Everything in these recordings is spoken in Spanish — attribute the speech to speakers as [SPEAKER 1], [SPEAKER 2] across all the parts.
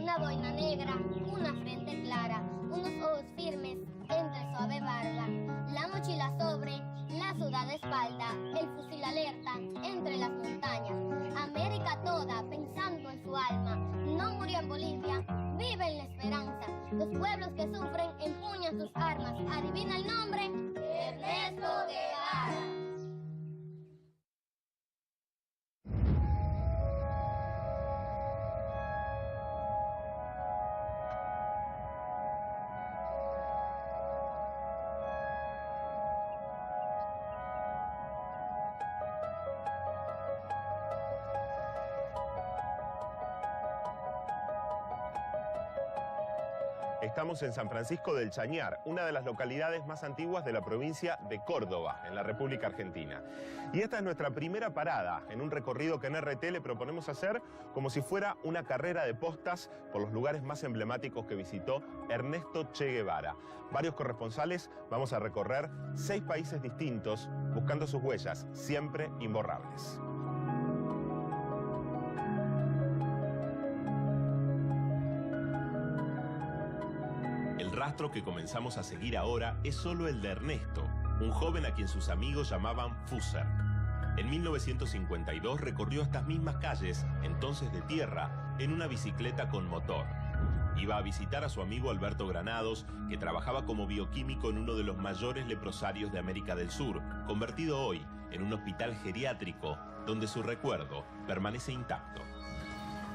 [SPEAKER 1] una boina negra, una frente clara, unos ojos firmes entre suave barba, la mochila sobre la sudada espalda, el fusil alerta entre las montañas. América toda pensando en su alma, no murió en Bolivia, vive en la esperanza. Los pueblos que sufren empuñan sus armas. Adivina el nombre: Ernesto Guevara.
[SPEAKER 2] Estamos en San Francisco del Chañar, una de las localidades más antiguas de la provincia de Córdoba, en la República Argentina. Y esta es nuestra primera parada en un recorrido que en RT le proponemos hacer como si fuera una carrera de postas por los lugares más emblemáticos que visitó Ernesto Che Guevara. Varios corresponsales vamos a recorrer 6 países distintos buscando sus huellas, siempre imborrables. El rastro que comenzamos a seguir ahora es solo el de Ernesto, un joven a quien sus amigos llamaban Fusser. En 1952 recorrió estas mismas calles, entonces de tierra, en una bicicleta con motor. Iba a visitar a su amigo Alberto Granados, que trabajaba como bioquímico en uno de los mayores leprosarios de América del Sur, convertido hoy en un hospital geriátrico, donde su recuerdo permanece intacto.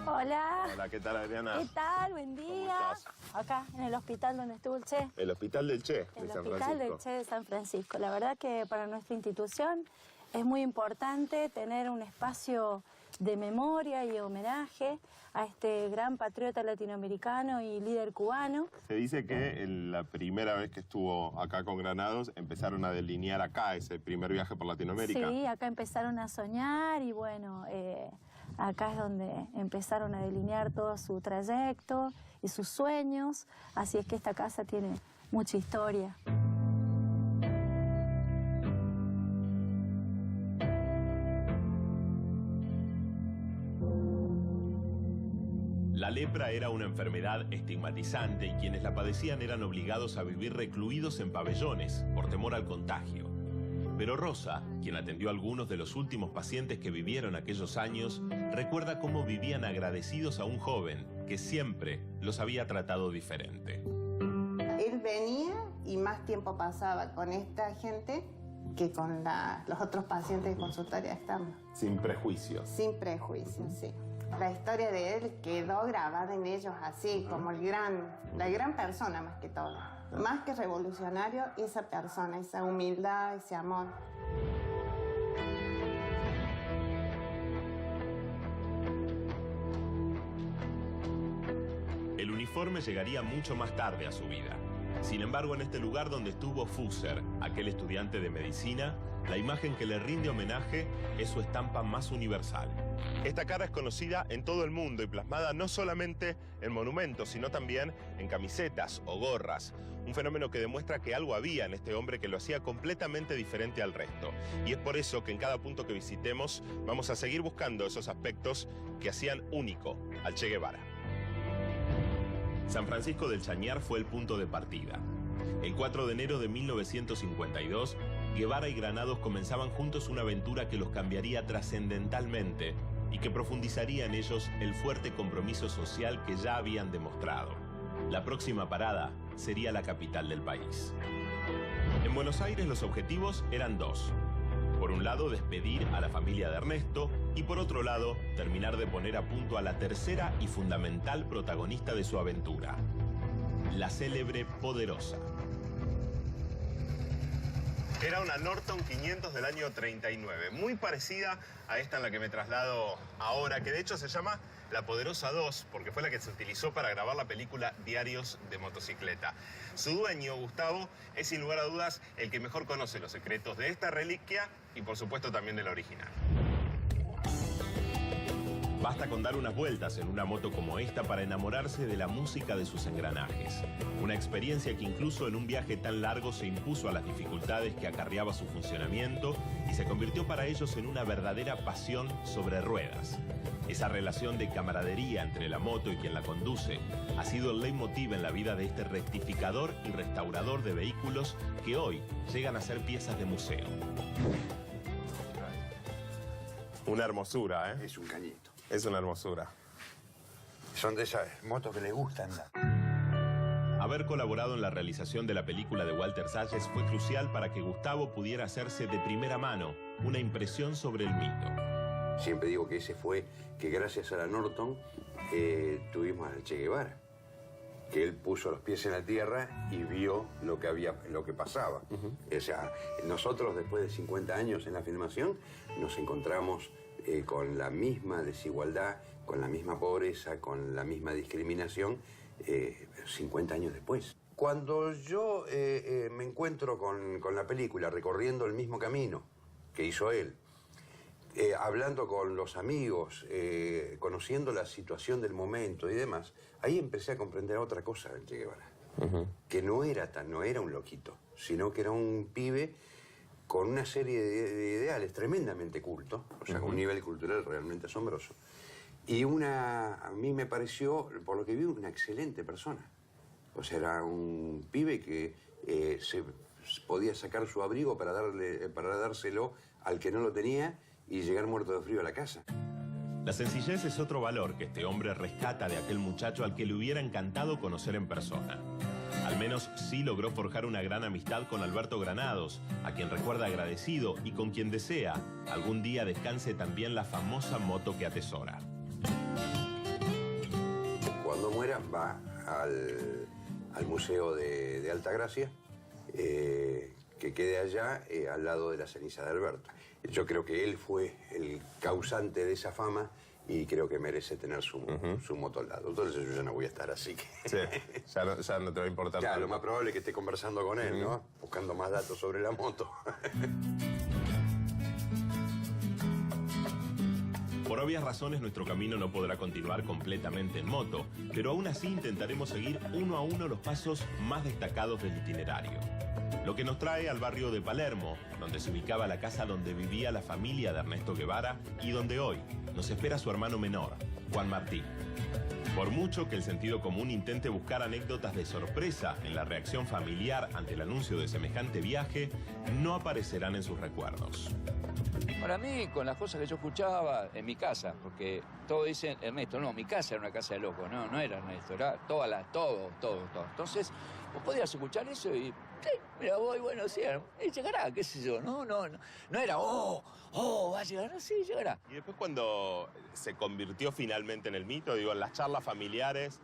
[SPEAKER 3] Hola.
[SPEAKER 2] Hola, ¿qué tal, Adriana?
[SPEAKER 3] ¿Qué tal? Buen día.
[SPEAKER 2] ¿Cómo estás?
[SPEAKER 3] Acá, en el hospital donde estuvo el Che.
[SPEAKER 2] El Hospital del Che, de San Francisco.
[SPEAKER 3] El Hospital del Che de San Francisco. La verdad que para nuestra institución es muy importante tener un espacio de memoria y homenaje a este gran patriota latinoamericano y líder cubano.
[SPEAKER 2] Se dice que la primera vez que estuvo acá con Granados empezaron a delinear acá ese primer viaje por Latinoamérica.
[SPEAKER 3] Sí, acá empezaron a soñar y bueno, acá es donde empezaron a delinear todo su trayecto y sus sueños, así es que esta casa tiene mucha historia.
[SPEAKER 2] La lepra era una enfermedad estigmatizante y quienes la padecían eran obligados a vivir recluidos en pabellones por temor al contagio. Pero Rosa, quien atendió a algunos de los últimos pacientes que vivieron aquellos años, recuerda cómo vivían agradecidos a un joven que siempre los había tratado diferente.
[SPEAKER 4] Él venía y más tiempo pasaba con esta gente que con los otros pacientes de consultorio externo.
[SPEAKER 2] Sin prejuicios.
[SPEAKER 4] Sin prejuicios, sí. La historia de él quedó grabada en ellos así, como la gran persona más que todo. Más que revolucionario, esa persona, esa humildad, ese amor.
[SPEAKER 2] El uniforme llegaría mucho más tarde a su vida. Sin embargo, en este lugar donde estuvo Fusser, aquel estudiante de medicina, la imagen que le rinde homenaje es su estampa más universal. Esta cara es conocida en todo el mundo y plasmada no solamente en monumentos, sino también en camisetas o gorras. Un fenómeno que demuestra que algo había en este hombre que lo hacía completamente diferente al resto. Y es por eso que en cada punto que visitemos vamos a seguir buscando esos aspectos que hacían único al Che Guevara. San Francisco del Chañar fue el punto de partida. El 4 de enero de 1952, Guevara y Granados comenzaban juntos una aventura que los cambiaría trascendentalmente y que profundizaría en ellos el fuerte compromiso social que ya habían demostrado. La próxima parada sería la capital del país. En Buenos Aires los objetivos eran 2. Por un lado, despedir a la familia de Ernesto y por otro lado, terminar de poner a punto a la tercera y fundamental protagonista de su aventura, la célebre Poderosa. Era una Norton 500 del año 39, muy parecida a esta en la que me traslado ahora, que de hecho se llama la Poderosa 2, porque fue la que se utilizó para grabar la película Diarios de Motocicleta. Su dueño, Gustavo, es sin lugar a dudas el que mejor conoce los secretos de esta reliquia y por supuesto también de la original. Basta con dar unas vueltas en una moto como esta para enamorarse de la música de sus engranajes. Una experiencia que incluso en un viaje tan largo se impuso a las dificultades que acarreaba su funcionamiento y se convirtió para ellos en una verdadera pasión sobre ruedas. Esa relación de camaradería entre la moto y quien la conduce ha sido el leitmotiv en la vida de este rectificador y restaurador de vehículos que hoy llegan a ser piezas de museo. Una hermosura, ¿eh?
[SPEAKER 5] Es un cañito.
[SPEAKER 2] Es una hermosura.
[SPEAKER 5] Son de esas motos que le gustan andar.
[SPEAKER 2] Haber colaborado en la realización de la película de Walter Salles fue crucial para que Gustavo pudiera hacerse de primera mano una impresión sobre el mito.
[SPEAKER 5] Siempre digo que ese fue que gracias a la Norton tuvimos al Che Guevara. Que él puso los pies en la tierra y vio lo que pasaba. O sea, nosotros después de 50 años en la filmación nos encontramos con la misma desigualdad, con la misma pobreza, con la misma discriminación 50 años después. Cuando yo me encuentro con la película recorriendo el mismo camino que hizo él, hablando con los amigos, conociendo la situación del momento y demás, ahí empecé a comprender otra cosa del Che Guevara. Que no era un loquito, sino que era un pibe con una serie de ideales tremendamente cultos, o sea, con un nivel cultural realmente asombroso. Y a mí me pareció, por lo que vi, una excelente persona. O sea, era un pibe que se podía sacar su abrigo para dárselo al que no lo tenía y llegar muerto de frío a la casa.
[SPEAKER 2] La sencillez es otro valor que este hombre rescata de aquel muchacho al que le hubiera encantado conocer en persona. Al menos sí logró forjar una gran amistad con Alberto Granados, a quien recuerda agradecido y con quien desea algún día descanse también la famosa moto que atesora.
[SPEAKER 5] Cuando muera va al Museo de Altagracia, que quede allá al lado de la ceniza de Alberto. Yo creo que él fue el causante de esa fama y creo que merece tener su moto al lado. Entonces yo ya no voy a estar así que...
[SPEAKER 2] Sí, ya no te va a importar
[SPEAKER 5] Ya,
[SPEAKER 2] tanto.
[SPEAKER 5] lo más probable es que esté conversando con él, ¿no? Buscando más datos sobre la moto.
[SPEAKER 2] Por obvias razones nuestro camino no podrá continuar completamente en moto, pero aún así intentaremos seguir uno a uno los pasos más destacados del itinerario. Lo que nos trae al barrio de Palermo, donde se ubicaba la casa donde vivía la familia de Ernesto Guevara y donde hoy nos espera su hermano menor, Juan Martín. Por mucho que el sentido común intente buscar anécdotas de sorpresa en la reacción familiar ante el anuncio de semejante viaje, no aparecerán en sus recuerdos.
[SPEAKER 6] Para mí, con las cosas que yo escuchaba en mi casa, porque todos dicen Ernesto, no, mi casa era una casa de locos, no era Ernesto, era todo. Entonces, vos podías escuchar eso y, mira, voy, bueno, sí, llegará, qué sé yo, no era, va a llegar, sí, llegará.
[SPEAKER 2] Y después cuando se convirtió finalmente en el mito, digo, en las charlas familiares,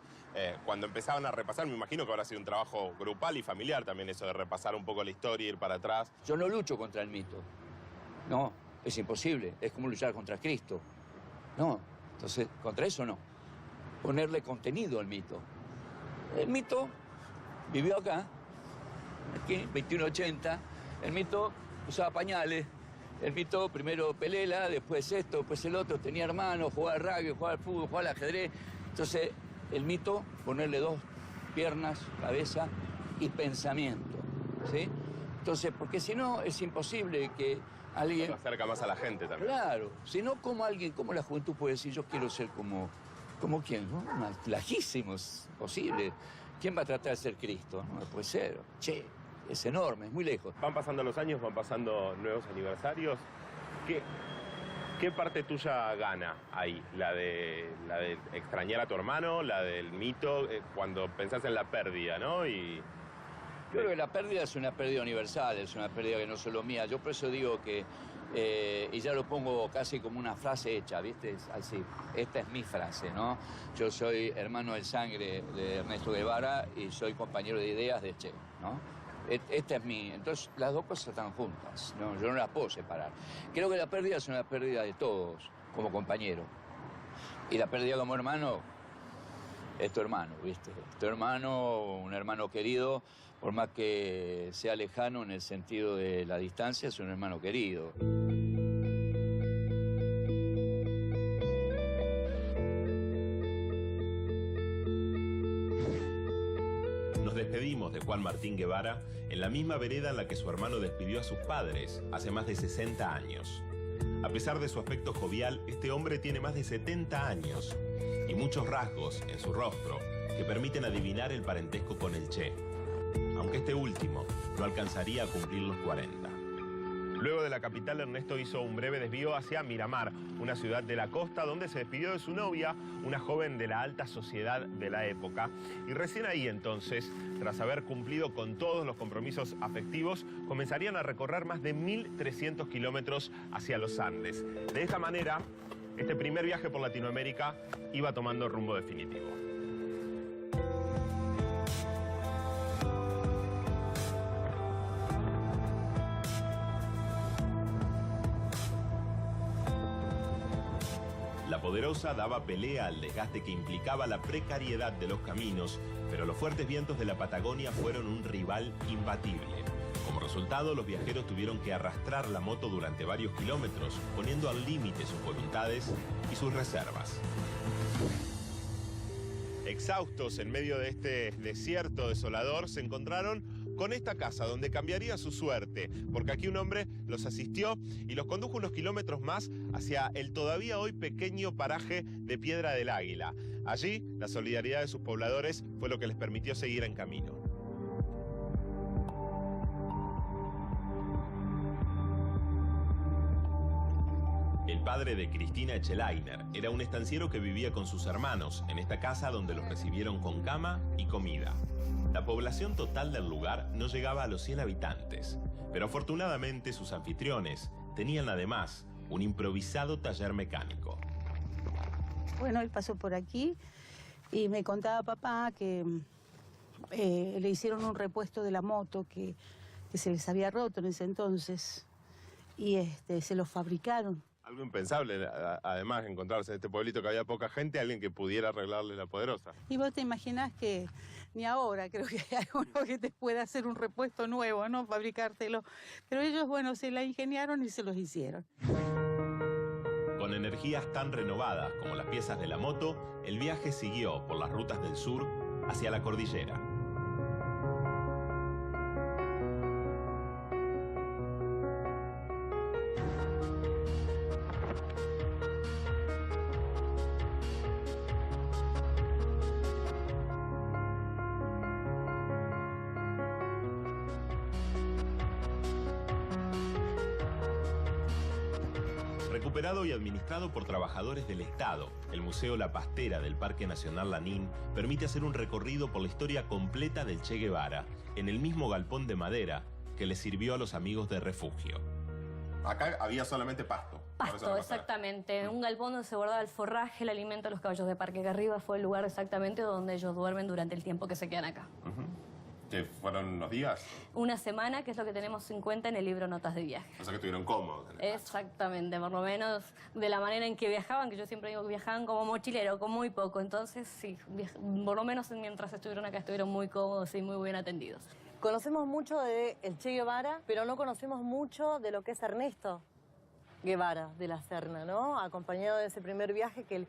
[SPEAKER 2] cuando empezaban a repasar, me imagino que habrá sido un trabajo grupal y familiar también eso de repasar un poco la historia, ir para atrás.
[SPEAKER 6] Yo no lucho contra el mito, no, es imposible, es como luchar contra Cristo, no, entonces, contra eso no, ponerle contenido al mito. El mito vivió acá, aquí, 2180, el mito usaba pañales, el mito primero pelela, después esto, después el otro, tenía hermanos, jugaba al rugby, jugaba al fútbol, jugaba al ajedrez. Entonces, el mito, ponerle dos piernas, cabeza y pensamiento, ¿sí? Entonces, porque si no, es imposible que alguien...
[SPEAKER 2] Lo acerca más a la gente también.
[SPEAKER 6] Claro, si no, ¿cómo la juventud puede decir yo quiero ser como quién? ¿No? Lajísimo, es posible. ¿Quién va a tratar de ser Cristo? No puede ser. Che, es enorme, es muy lejos.
[SPEAKER 2] Van pasando los años, van pasando nuevos aniversarios. ¿Qué parte tuya gana ahí? ¿La de extrañar a tu hermano? ¿La del mito? Cuando pensás en la pérdida, ¿no?
[SPEAKER 6] Yo creo que la pérdida es una pérdida universal, es una pérdida que no es solo mía. Yo por eso digo que, y ya lo pongo casi como una frase hecha, ¿viste? Así, esta es mi frase, ¿no? Yo soy hermano de sangre de Ernesto Guevara y soy compañero de ideas de Che, ¿no? Esta es mi... Entonces, las dos cosas están juntas, ¿no? Yo no las puedo separar. Creo que la pérdida es una pérdida de todos, como compañero. Y la pérdida como hermano, es tu hermano, ¿viste? Tu hermano, un hermano querido, por más que sea lejano en el sentido de la distancia, es un hermano querido.
[SPEAKER 2] despedimos de Juan Martín Guevara en la misma vereda en la que su hermano despidió a sus padres hace más de 60 años. A pesar de su aspecto jovial, este hombre tiene más de 70 años y muchos rasgos en su rostro que permiten adivinar el parentesco con el Che, aunque este último no alcanzaría a cumplir los 40. Luego de la capital, Ernesto hizo un breve desvío hacia Miramar, una ciudad de la costa donde se despidió de su novia, una joven de la alta sociedad de la época. Y recién ahí entonces, tras haber cumplido con todos los compromisos afectivos, comenzarían a recorrer más de 1.300 kilómetros hacia los Andes. De esta manera, este primer viaje por Latinoamérica iba tomando rumbo definitivo. La Poderosa daba pelea al desgaste que implicaba la precariedad de los caminos, pero los fuertes vientos de la Patagonia fueron un rival imbatible. Como resultado, los viajeros tuvieron que arrastrar la moto durante varios kilómetros, poniendo al límite sus voluntades y sus reservas. Exhaustos en medio de este desierto desolador, se encontraron con esta casa donde cambiaría su suerte, porque aquí un hombre los asistió y los condujo unos kilómetros más hacia el todavía hoy pequeño paraje de Piedra del Águila. Allí, la solidaridad de sus pobladores fue lo que les permitió seguir en camino. El padre de Cristina Echelainer era un estanciero que vivía con sus hermanos en esta casa donde los recibieron con cama y comida. La población total del lugar no llegaba a los 100 habitantes, pero afortunadamente sus anfitriones tenían además un improvisado taller mecánico.
[SPEAKER 7] Bueno, él pasó por aquí y me contaba papá que le hicieron un repuesto de la moto que se les había roto en ese entonces y se lo fabricaron.
[SPEAKER 2] Algo impensable, además, encontrarse en este pueblito que había poca gente, alguien que pudiera arreglarle la Poderosa.
[SPEAKER 7] Y vos te imaginás que ni ahora creo que hay uno que te pueda hacer un repuesto nuevo, ¿no? Fabricártelo. Pero ellos, bueno, se la ingeniaron y se los hicieron.
[SPEAKER 2] Con energías tan renovadas como las piezas de la moto, el viaje siguió por las rutas del sur hacia la cordillera. Recuperado y administrado por trabajadores del Estado, el Museo La Pastera del Parque Nacional Lanín permite hacer un recorrido por la historia completa del Che Guevara en el mismo galpón de madera que le sirvió a los amigos de refugio. Acá había solamente pasto.
[SPEAKER 8] Pasto, exactamente. Un galpón donde se guardaba el forraje, el alimento de los caballos de parque, que arriba fue el lugar exactamente donde ellos duermen durante el tiempo que se quedan acá.
[SPEAKER 2] ¿Que fueron unos días?
[SPEAKER 8] Una semana, que es lo que tenemos en cuenta en el libro Notas de Viaje.
[SPEAKER 2] O sea que estuvieron cómodos.
[SPEAKER 8] Exactamente, por lo menos de la manera en que viajaban, que yo siempre digo que viajaban como mochilero, con muy poco. Entonces, sí, por lo menos mientras estuvieron acá estuvieron muy cómodos y muy bien atendidos.
[SPEAKER 9] Conocemos mucho de el Che Guevara, pero no conocemos mucho de lo que es Ernesto Guevara de la Serna, ¿no? Acompañado de ese primer viaje que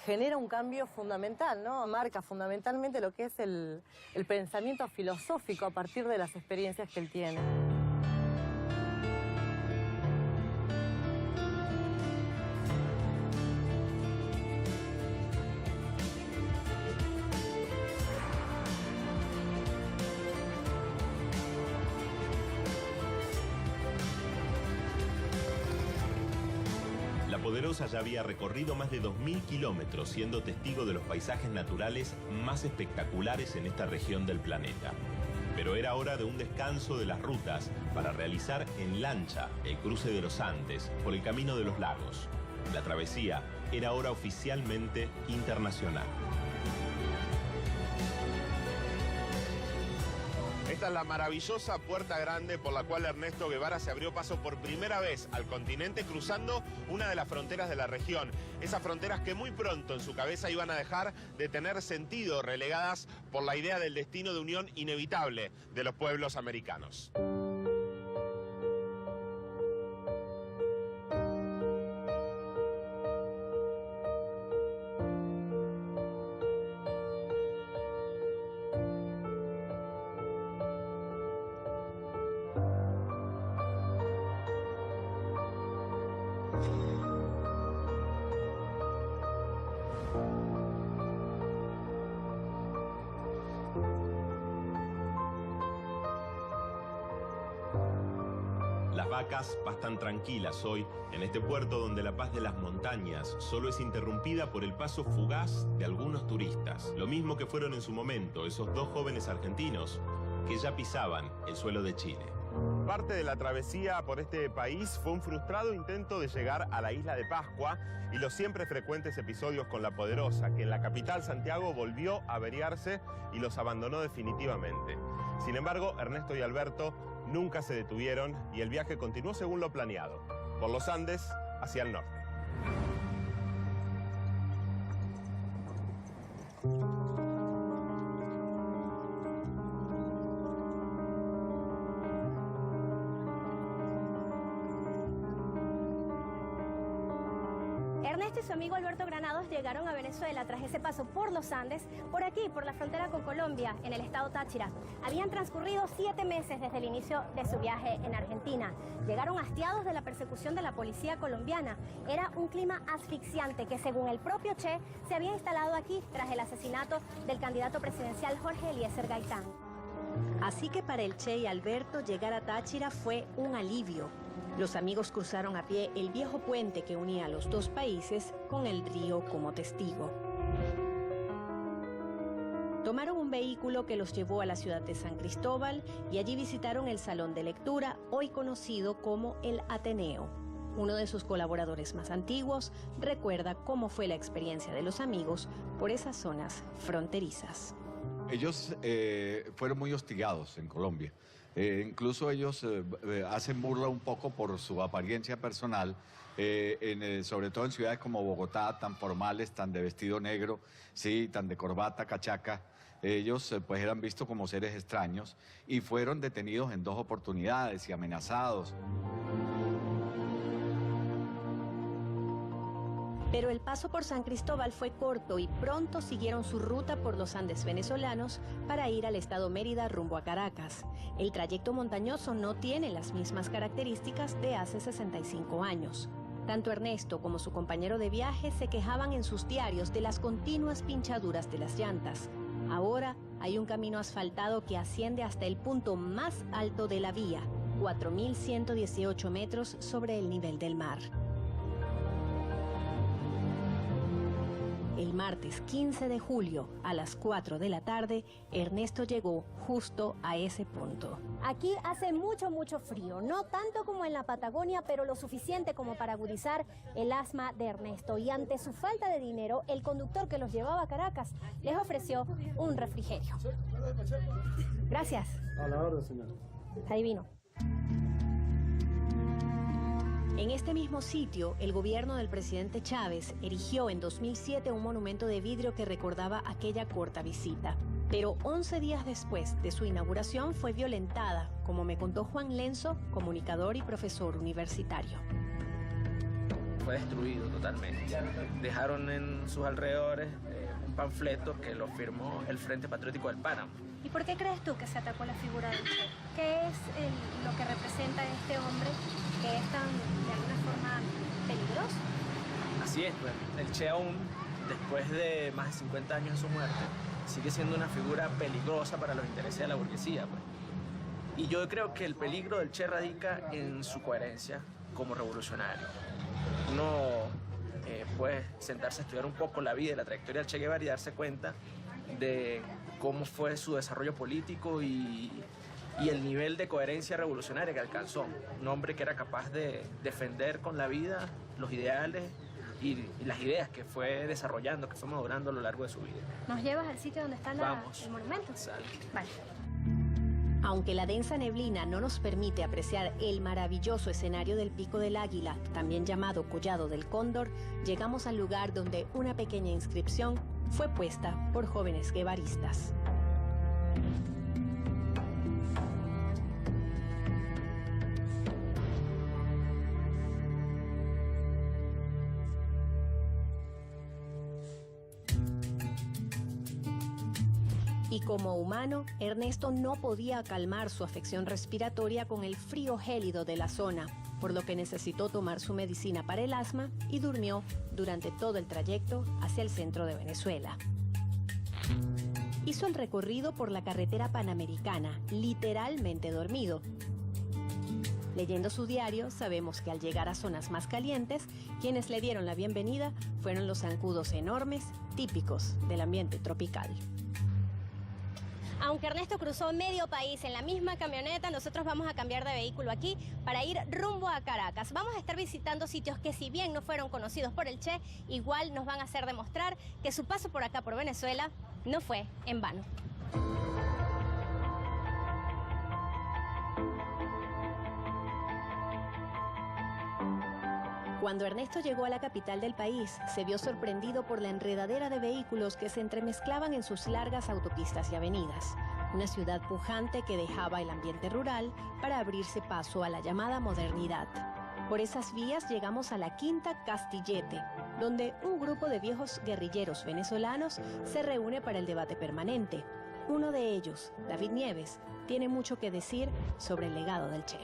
[SPEAKER 9] genera un cambio fundamental, ¿no? Marca fundamentalmente lo que es el pensamiento filosófico a partir de las experiencias que él tiene.
[SPEAKER 2] La Poderosa ya había recorrido más de 2.000 kilómetros, siendo testigo de los paisajes naturales más espectaculares en esta región del planeta. Pero era hora de un descanso de las rutas para realizar en lancha el cruce de los Andes por el Camino de los Lagos. La travesía era ahora oficialmente internacional. Esta es la maravillosa Puerta Grande por la cual Ernesto Guevara se abrió paso por primera vez al continente, cruzando una de las fronteras de la región. Esas fronteras que muy pronto en su cabeza iban a dejar de tener sentido, relegadas por la idea del destino de unión inevitable de los pueblos americanos. vacas pastan tranquilas hoy en este puerto donde la paz de las montañas solo es interrumpida por el paso fugaz de algunos turistas. Lo mismo que fueron en su momento esos dos jóvenes argentinos que ya pisaban el suelo de Chile. Parte de la travesía por este país fue un frustrado intento de llegar a la isla de Pascua y los siempre frecuentes episodios con La Poderosa, que en la capital, Santiago, volvió a averiarse y los abandonó definitivamente. Sin embargo, Ernesto y Alberto nunca se detuvieron y el viaje continuó según lo planeado, por los Andes hacia el norte.
[SPEAKER 10] Ernesto y su amigo Alberto Granados llegaron a Venezuela tras ese paso por los Andes, por aquí, por la frontera con Colombia, en el estado Táchira. Habían transcurrido 7 meses desde el inicio de su viaje en Argentina. Llegaron hastiados de la persecución de la policía colombiana. Era un clima asfixiante que, según el propio Che, se había instalado aquí tras el asesinato del candidato presidencial Jorge Eliezer Gaitán.
[SPEAKER 11] Así que para el Che y Alberto llegar a Táchira fue un alivio. Los amigos cruzaron a pie el viejo puente que unía a los dos países con el río como testigo. Tomaron un vehículo que los llevó a la ciudad de San Cristóbal y allí visitaron el salón de lectura, hoy conocido como el Ateneo. Uno de sus colaboradores más antiguos recuerda cómo fue la experiencia de los amigos por esas zonas fronterizas.
[SPEAKER 12] Ellos fueron muy hostigados en Colombia. Incluso ellos hacen burla un poco por su apariencia personal, sobre todo en ciudades como Bogotá, tan formales, tan de vestido negro, sí, tan de corbata, cachaca. Ellos pues eran vistos como seres extraños y fueron detenidos en 2 oportunidades y amenazados.
[SPEAKER 11] Pero el paso por San Cristóbal fue corto y pronto siguieron su ruta por los Andes venezolanos para ir al estado Mérida rumbo a Caracas. El trayecto montañoso no tiene las mismas características de hace 65 años. Tanto Ernesto como su compañero de viaje se quejaban en sus diarios de las continuas pinchaduras de las llantas. Ahora hay un camino asfaltado que asciende hasta el punto más alto de la vía, 4.118 metros sobre el nivel del mar. El martes 15 de julio, a las 4 de la tarde, Ernesto llegó justo a ese punto.
[SPEAKER 10] Aquí hace mucho frío, no tanto como en la Patagonia, pero lo suficiente como para agudizar el asma de Ernesto. Y ante su falta de dinero, el conductor que los llevaba a Caracas les ofreció un refrigerio. Gracias.
[SPEAKER 13] A la orden, señor.
[SPEAKER 10] Adivino.
[SPEAKER 11] En este mismo sitio, el gobierno del presidente Chávez erigió en 2007 un monumento de vidrio que recordaba aquella corta visita. Pero 11 días después de su inauguración fue violentada, como me contó Juan Lenzo, comunicador y profesor universitario.
[SPEAKER 14] Fue destruido totalmente. Dejaron en sus alrededores un panfleto que lo firmó el Frente Patriótico del Páramo.
[SPEAKER 10] ¿Y por qué crees tú que se atacó la figura del Che? ¿Qué es lo que representa este hombre que es tan, de alguna forma, peligroso?
[SPEAKER 14] Así es, pues. El Che aún, después de más de 50 años de su muerte, sigue siendo una figura peligrosa para los intereses de la burguesía, pues. Y yo creo que el peligro del Che radica en su coherencia como revolucionario. Uno puede sentarse a estudiar un poco la vida y la trayectoria del Che Guevara y darse cuenta de cómo fue su desarrollo político y el nivel de coherencia revolucionaria que alcanzó. Un hombre que era capaz de defender con la vida los ideales y las ideas que fue desarrollando, que fue madurando a lo largo de su vida.
[SPEAKER 10] ¿Nos llevas al sitio donde está el monumento?
[SPEAKER 14] Sale.
[SPEAKER 10] Vale.
[SPEAKER 11] Aunque la densa neblina no nos permite apreciar el maravilloso escenario del Pico del Águila, también llamado Collado del Cóndor, llegamos al lugar donde una pequeña inscripción fue puesta por jóvenes guevaristas. Y como humano, Ernesto no podía calmar su afección respiratoria con el frío gélido de la zona, por lo que necesitó tomar su medicina para el asma y durmió durante todo el trayecto hacia el centro de Venezuela. Hizo el recorrido por la carretera panamericana, literalmente dormido. Leyendo su diario, sabemos que al llegar a zonas más calientes, quienes le dieron la bienvenida fueron los zancudos enormes, típicos del ambiente tropical.
[SPEAKER 10] Aunque Ernesto cruzó medio país en la misma camioneta, nosotros vamos a cambiar de vehículo aquí para ir rumbo a Caracas. Vamos a estar visitando sitios que, si bien no fueron conocidos por el Che, igual nos van a hacer demostrar que su paso por acá, por Venezuela, no fue en vano.
[SPEAKER 11] Cuando Ernesto llegó a la capital del país, se vio sorprendido por la enredadera de vehículos que se entremezclaban en sus largas autopistas y avenidas. Una ciudad pujante que dejaba el ambiente rural para abrirse paso a la llamada modernidad. Por esas vías llegamos a la Quinta Castillete, donde un grupo de viejos guerrilleros venezolanos se reúne para el debate permanente. Uno de ellos, David Nieves, tiene mucho que decir sobre el legado del Che.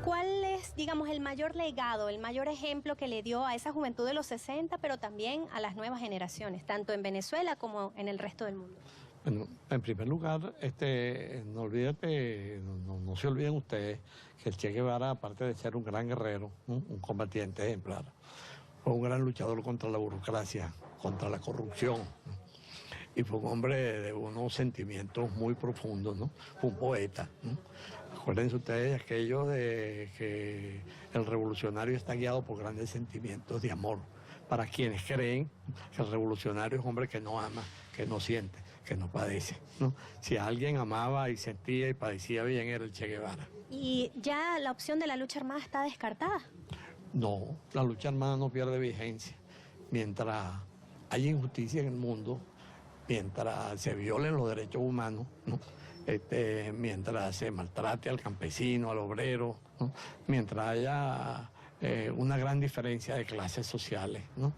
[SPEAKER 10] ¿Cuál es, digamos, el mayor legado, el mayor ejemplo que le dio a esa juventud de los 60, pero también a las nuevas generaciones, tanto en Venezuela como en el resto del mundo?
[SPEAKER 13] Bueno, en primer lugar, no se olviden ustedes que el Che Guevara, aparte de ser un gran guerrero, un combatiente ejemplar, fue un gran luchador contra la burocracia, contra la corrupción, y fue un hombre de unos sentimientos muy profundos, ¿no? Fue un poeta, ¿no? Acuérdense ustedes aquello de que el revolucionario está guiado por grandes sentimientos de amor. Para quienes creen que el revolucionario es un hombre que no ama, que no siente, que no padece, ¿no? Si alguien amaba y sentía y padecía bien, era el Che Guevara.
[SPEAKER 10] ¿Y ya la opción de la lucha armada está descartada?
[SPEAKER 13] No, la lucha armada no pierde vigencia. Mientras haya injusticia en el mundo, mientras se violen los derechos humanos, ¿no? Mientras se maltrate al campesino, al obrero, ¿no? Mientras haya una gran diferencia de clases sociales, ¿no?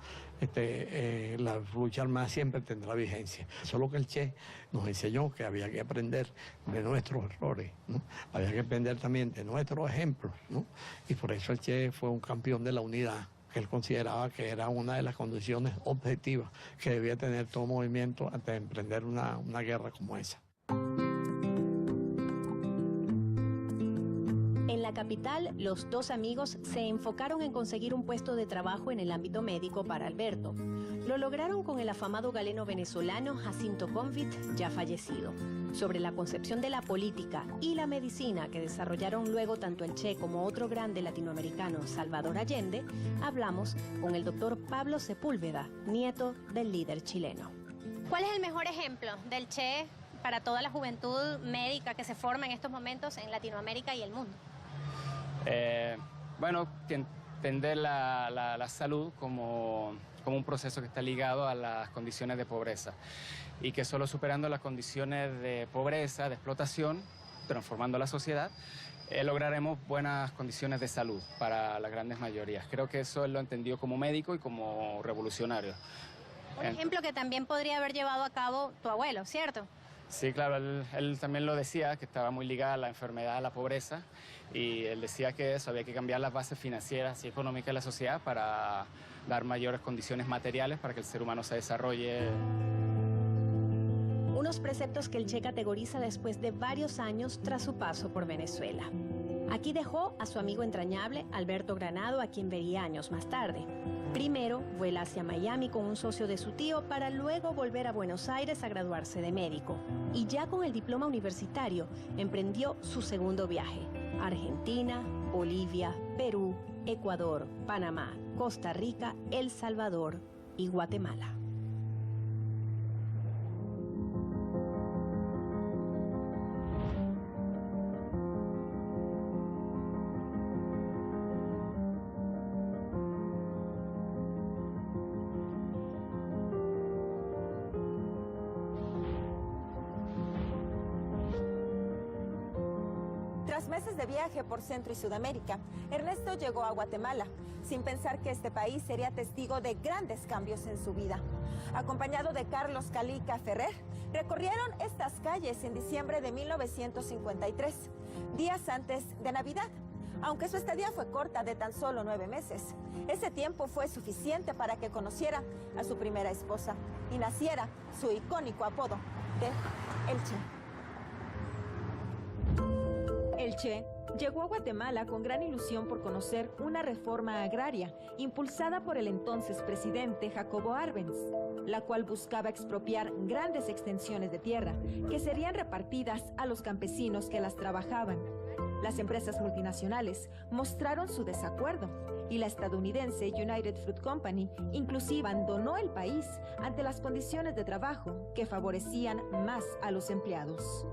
[SPEAKER 13] La lucha armada siempre tendrá vigencia. Solo que el Che nos enseñó que había que aprender de nuestros errores, ¿no? Había que aprender también de nuestros ejemplos, ¿no? Y por eso el Che fue un campeón de la unidad, que él consideraba que era una de las condiciones objetivas que debía tener todo movimiento antes de emprender una guerra como esa.
[SPEAKER 11] En la capital, los dos amigos se enfocaron en conseguir un puesto de trabajo en el ámbito médico para Alberto. Lo lograron con el afamado galeno venezolano Jacinto Confit, ya fallecido. Sobre la concepción de la política y la medicina que desarrollaron luego tanto el Che como otro grande latinoamericano, Salvador Allende, hablamos con el doctor Pablo Sepúlveda, nieto del líder chileno.
[SPEAKER 10] ¿Cuál es el mejor ejemplo del Che para toda la juventud médica que se forma en estos momentos en Latinoamérica y el mundo?
[SPEAKER 15] Bueno, entender la salud como un proceso que está ligado a las condiciones de pobreza y que solo superando las condiciones de pobreza, de explotación, transformando la sociedad, lograremos buenas condiciones de salud para las grandes mayorías. Creo que eso él lo entendió como médico y como revolucionario.
[SPEAKER 10] Un ejemplo que también podría haber llevado a cabo tu abuelo, ¿cierto?
[SPEAKER 15] Sí, claro, él también lo decía, que estaba muy ligada a la enfermedad, a la pobreza, y él decía que eso, había que cambiar las bases financieras y económicas de la sociedad para dar mayores condiciones materiales para que el ser humano se desarrolle.
[SPEAKER 11] Unos preceptos que el Che categoriza después de varios años tras su paso por Venezuela. Aquí dejó a su amigo entrañable, Alberto Granado, a quien vería años más tarde. Primero, vuela hacia Miami con un socio de su tío para luego volver a Buenos Aires a graduarse de médico. Y ya con el diploma universitario, emprendió su segundo viaje. Argentina, Bolivia, Perú, Ecuador, Panamá, Costa Rica, El Salvador y Guatemala.
[SPEAKER 16] Tras meses de viaje por Centro y Sudamérica, Ernesto llegó a Guatemala, sin pensar que este país sería testigo de grandes cambios en su vida. Acompañado de Carlos Calica Ferrer, recorrieron estas calles en diciembre de 1953, días antes de Navidad. Aunque su estadía fue corta, de tan solo 9 meses, ese tiempo fue suficiente para que conociera a su primera esposa y naciera su icónico apodo de El Che.
[SPEAKER 17] El Che
[SPEAKER 16] Llegó a Guatemala con gran ilusión por conocer una reforma agraria impulsada por el entonces presidente Jacobo Arbenz, la cual buscaba expropiar grandes extensiones de tierra que serían repartidas a los campesinos que las trabajaban. Las empresas multinacionales mostraron su desacuerdo y la estadounidense United Fruit Company inclusive abandonó el país ante las condiciones de trabajo que favorecían más a los empleados.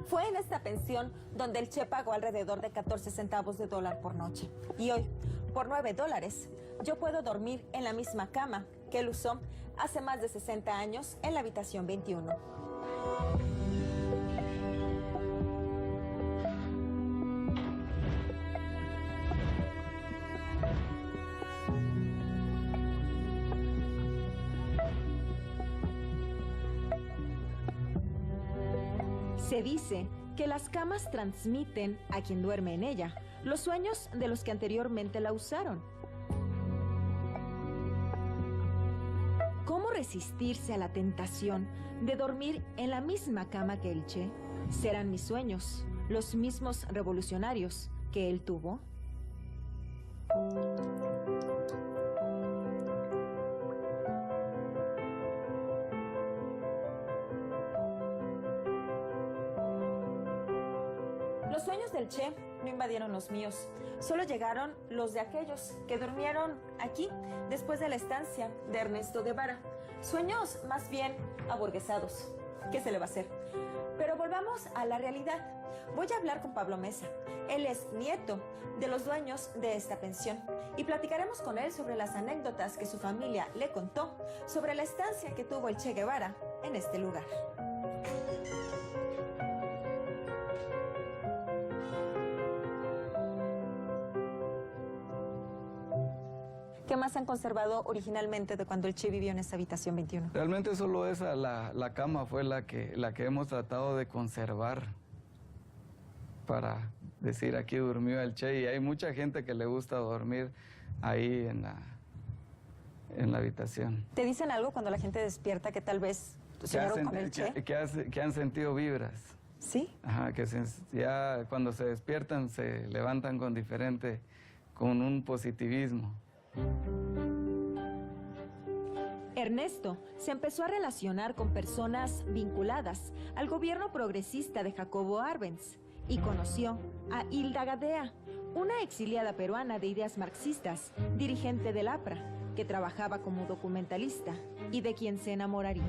[SPEAKER 16] Fue en esta pensión donde el Che pagó alrededor de 14 centavos de dólar por noche. Y hoy, por $9, yo puedo dormir en la misma cama que él usó hace más de 60 años en la habitación 21. Se dice que las camas transmiten a quien duerme en ella los sueños de los que anteriormente la usaron. ¿Cómo resistirse a la tentación de dormir en la misma cama que el Che? ¿Serán mis sueños los mismos revolucionarios que él tuvo? Los sueños del Che no invadieron los míos, solo llegaron los de aquellos que durmieron aquí después de la estancia de Ernesto Guevara. Sueños más bien aburguesados. ¿Qué se le va a hacer? Pero volvamos a la realidad. Voy a hablar con Pablo Mesa. Él es nieto de los dueños de esta pensión y platicaremos con él sobre las anécdotas que su familia le contó sobre la estancia que tuvo el Che Guevara en este lugar. ¿Qué más han conservado originalmente de cuando el Che vivió en esta habitación 21?
[SPEAKER 17] Realmente solo esa, la cama fue la que hemos tratado de conservar para decir aquí durmió el Che, y hay mucha gente que le gusta dormir ahí en la habitación.
[SPEAKER 16] ¿Te dicen algo cuando la gente despierta que tal vez soñaron con el Che?
[SPEAKER 17] Que han sentido vibras.
[SPEAKER 16] ¿Sí?
[SPEAKER 17] Ajá, que ya cuando se despiertan se levantan con un positivismo.
[SPEAKER 16] Ernesto se empezó a relacionar con personas vinculadas al gobierno progresista de Jacobo Arbenz y conoció a Hilda Gadea, una exiliada peruana de ideas marxistas, dirigente del APRA, que trabajaba como documentalista y de quien se enamoraría.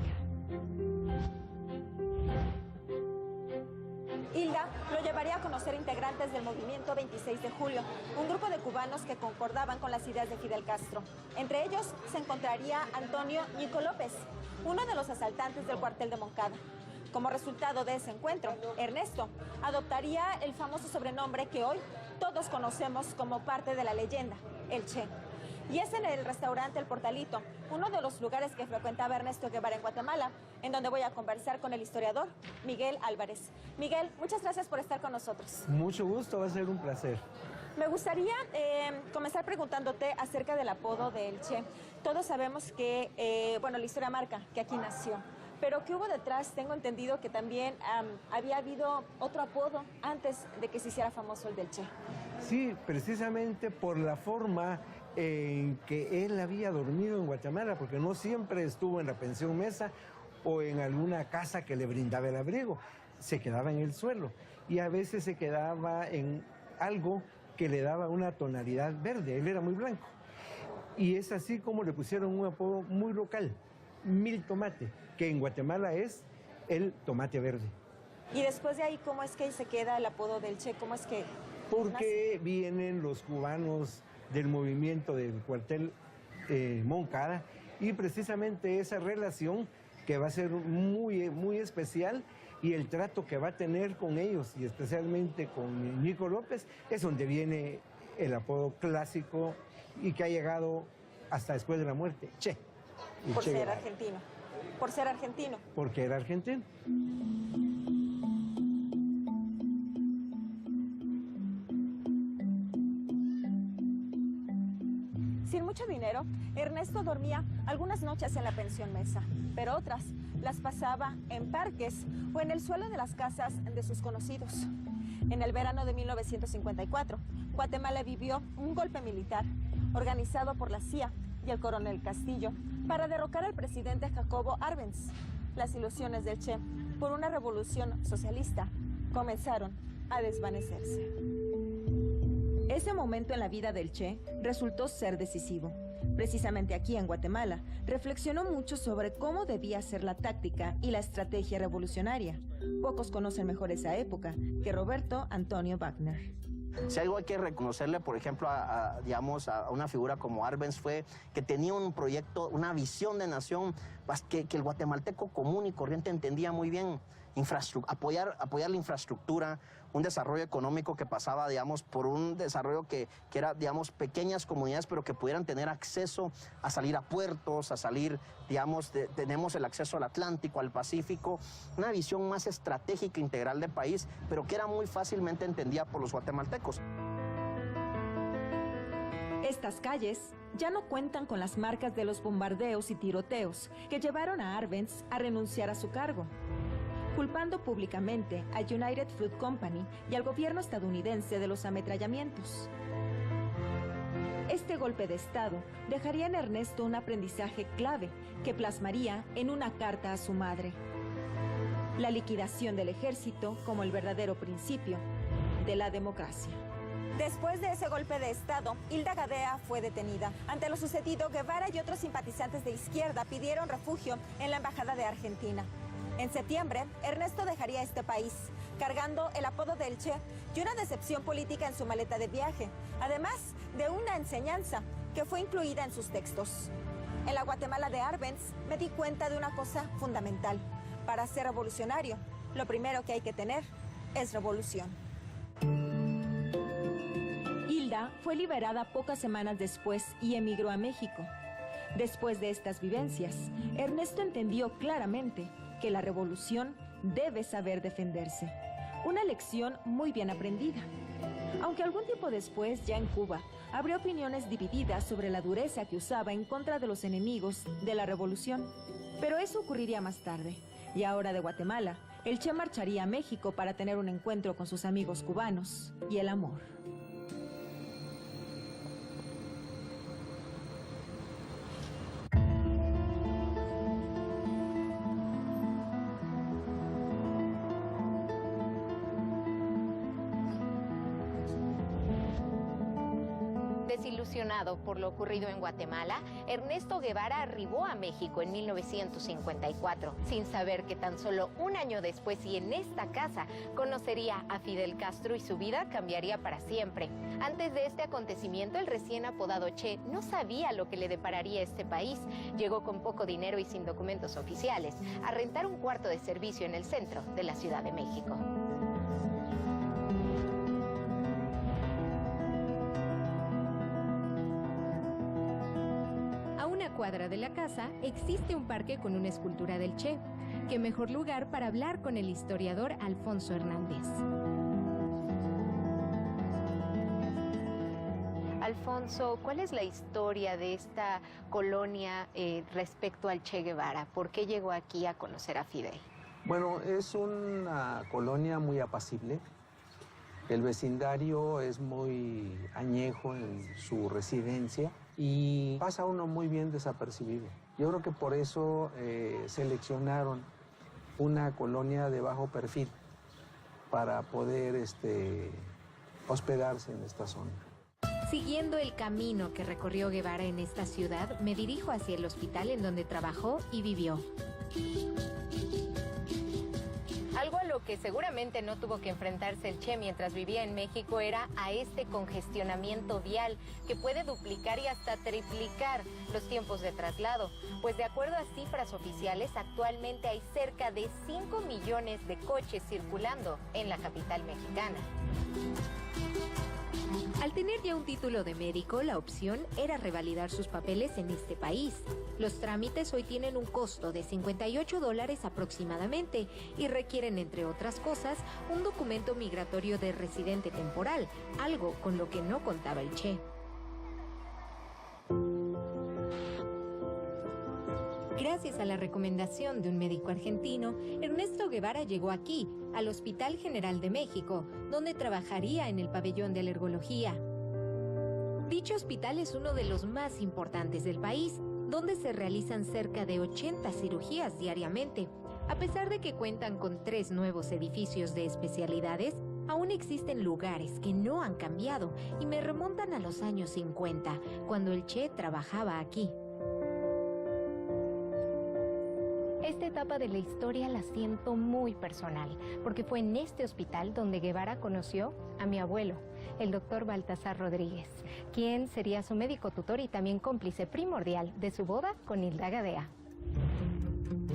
[SPEAKER 16] Hilda lo llevaría a conocer integrantes del movimiento 26 de julio, un grupo de cubanos que concordaban con las ideas de Fidel Castro. Entre ellos se encontraría Antonio Ñico López, uno de los asaltantes del cuartel de Moncada. Como resultado de ese encuentro, Ernesto adoptaría el famoso sobrenombre que hoy todos conocemos como parte de la leyenda, el Che. Y es en el restaurante El Portalito, uno de los lugares que frecuentaba Ernesto Guevara en Guatemala, en donde voy a conversar con el historiador Miguel Álvarez. Miguel, muchas gracias por estar con nosotros.
[SPEAKER 18] Mucho gusto, va a ser un placer.
[SPEAKER 16] Me gustaría comenzar preguntándote acerca del apodo del Che. Todos sabemos que, la historia marca que aquí nació. Pero ¿qué hubo detrás? Tengo entendido que también había habido otro apodo antes de que se hiciera famoso el del Che.
[SPEAKER 18] Sí, precisamente por la forma en que él había dormido en Guatemala, porque no siempre estuvo en la pensión Mesa o en alguna casa que le brindaba el abrigo. Se quedaba en el suelo y a veces se quedaba en algo que le daba una tonalidad verde. Él era muy blanco. Y es así como le pusieron un apodo muy local, Mil Tomate, que en Guatemala es el tomate verde.
[SPEAKER 16] Y después de ahí, ¿cómo es que se queda el apodo del Che? ¿Cómo es que
[SPEAKER 18] porque vienen los cubanos del movimiento del cuartel Moncada y precisamente esa relación que va a ser muy, muy especial y el trato que va a tener con ellos y especialmente con Ñico López es donde viene el apodo clásico y que ha llegado hasta después de la muerte, Che.
[SPEAKER 16] Por ser argentino. Por ser argentino.
[SPEAKER 18] Porque era argentino.
[SPEAKER 16] Sin mucho dinero, Ernesto dormía algunas noches en la pensión Mesa, pero otras las pasaba en parques o en el suelo de las casas de sus conocidos. En el verano de 1954, Guatemala vivió un golpe militar organizado por la CIA y el coronel Castillo para derrocar al presidente Jacobo Arbenz. Las ilusiones del Che por una revolución socialista comenzaron a desvanecerse. Ese momento en la vida del Che resultó ser decisivo. Precisamente aquí en Guatemala, reflexionó mucho sobre cómo debía ser la táctica y la estrategia revolucionaria. Pocos conocen mejor esa época que Roberto Antonio Wagner.
[SPEAKER 19] Si algo hay que reconocerle, por ejemplo, a una figura como Arbenz fue que tenía un proyecto, una visión de nación que el guatemalteco común y corriente entendía muy bien. Apoyar la infraestructura, un desarrollo económico que pasaba, digamos, por un desarrollo que era, digamos, pequeñas comunidades, pero que pudieran tener acceso a salir a puertos, a salir, digamos, tenemos el acceso al Atlántico, al Pacífico, una visión más estratégica, integral del país, pero que era muy fácilmente entendida por los guatemaltecos.
[SPEAKER 16] Estas calles ya no cuentan con las marcas de los bombardeos y tiroteos que llevaron a Arbenz a renunciar a su cargo, culpando públicamente a United Fruit Company y al gobierno estadounidense de los ametrallamientos. Este golpe de Estado dejaría en Ernesto un aprendizaje clave que plasmaría en una carta a su madre: la liquidación del ejército como el verdadero principio de la democracia. Después de ese golpe de Estado, Hilda Gadea fue detenida. Ante lo sucedido, Guevara y otros simpatizantes de izquierda pidieron refugio en la Embajada de Argentina. En septiembre, Ernesto dejaría este país, cargando el apodo del Che y una decepción política en su maleta de viaje, además de una enseñanza que fue incluida en sus textos. En la Guatemala de Arbenz me di cuenta de una cosa fundamental. Para ser revolucionario, lo primero que hay que tener es revolución. Hilda fue liberada pocas semanas después y emigró a México. Después de estas vivencias, Ernesto entendió claramente que la revolución debe saber defenderse. Una lección muy bien aprendida. Aunque algún tiempo después, ya en Cuba, habría opiniones divididas sobre la dureza que usaba en contra de los enemigos de la revolución. Pero eso ocurriría más tarde. Y ahora de Guatemala, el Che marcharía a México para tener un encuentro con sus amigos cubanos y el amor.
[SPEAKER 20] Desilusionado por lo ocurrido en Guatemala, Ernesto Guevara arribó a México en 1954, sin saber que tan solo un año después y en esta casa conocería a Fidel Castro y su vida cambiaría para siempre. Antes de este acontecimiento, el recién apodado Che no sabía lo que le depararía este país. Llegó con poco dinero y sin documentos oficiales a rentar un cuarto de servicio en el centro de la Ciudad de México.
[SPEAKER 11] Cuadra de la casa existe un parque con una escultura del Che. ¿Qué mejor lugar para hablar con el historiador Alfonso Hernández?
[SPEAKER 20] Alfonso, ¿cuál es la historia de esta colonia respecto al Che Guevara? ¿Por qué llegó aquí a conocer a Fidel?
[SPEAKER 21] Bueno, es una colonia muy apacible. El vecindario es muy añejo en su residencia y pasa uno muy bien desapercibido. Yo creo que por eso seleccionaron una colonia de bajo perfil para poder hospedarse en esta zona.
[SPEAKER 11] Siguiendo el camino que recorrió Guevara en esta ciudad, me dirijo hacia el hospital en donde trabajó y vivió.
[SPEAKER 20] Algo a lo que seguramente no tuvo que enfrentarse el Che mientras vivía en México era a este congestionamiento vial que puede duplicar y hasta triplicar los tiempos de traslado. Pues de acuerdo a cifras oficiales, actualmente hay cerca de 5 millones de coches circulando en la capital mexicana.
[SPEAKER 11] Al tener ya un título de médico, la opción era revalidar sus papeles en este país. Los trámites hoy tienen un costo de $58 aproximadamente y requieren, entre otras cosas, un documento migratorio de residente temporal, algo con lo que no contaba el Che.
[SPEAKER 20] Gracias a la recomendación de un médico argentino, Ernesto Guevara llegó aquí, al Hospital General de México, donde trabajaría en el pabellón de alergología. Dicho hospital es uno de los más importantes del país, donde se realizan cerca de 80 cirugías diariamente. A pesar de que cuentan con 3 nuevos edificios de especialidades, aún existen lugares que no han cambiado y me remontan a los años 50, cuando el Che trabajaba aquí. Esta etapa de la historia la siento muy personal, porque fue en este hospital donde Guevara conoció a mi abuelo, el doctor Baltasar Rodríguez, quien sería su médico tutor y también cómplice primordial de su boda con Hilda Gadea.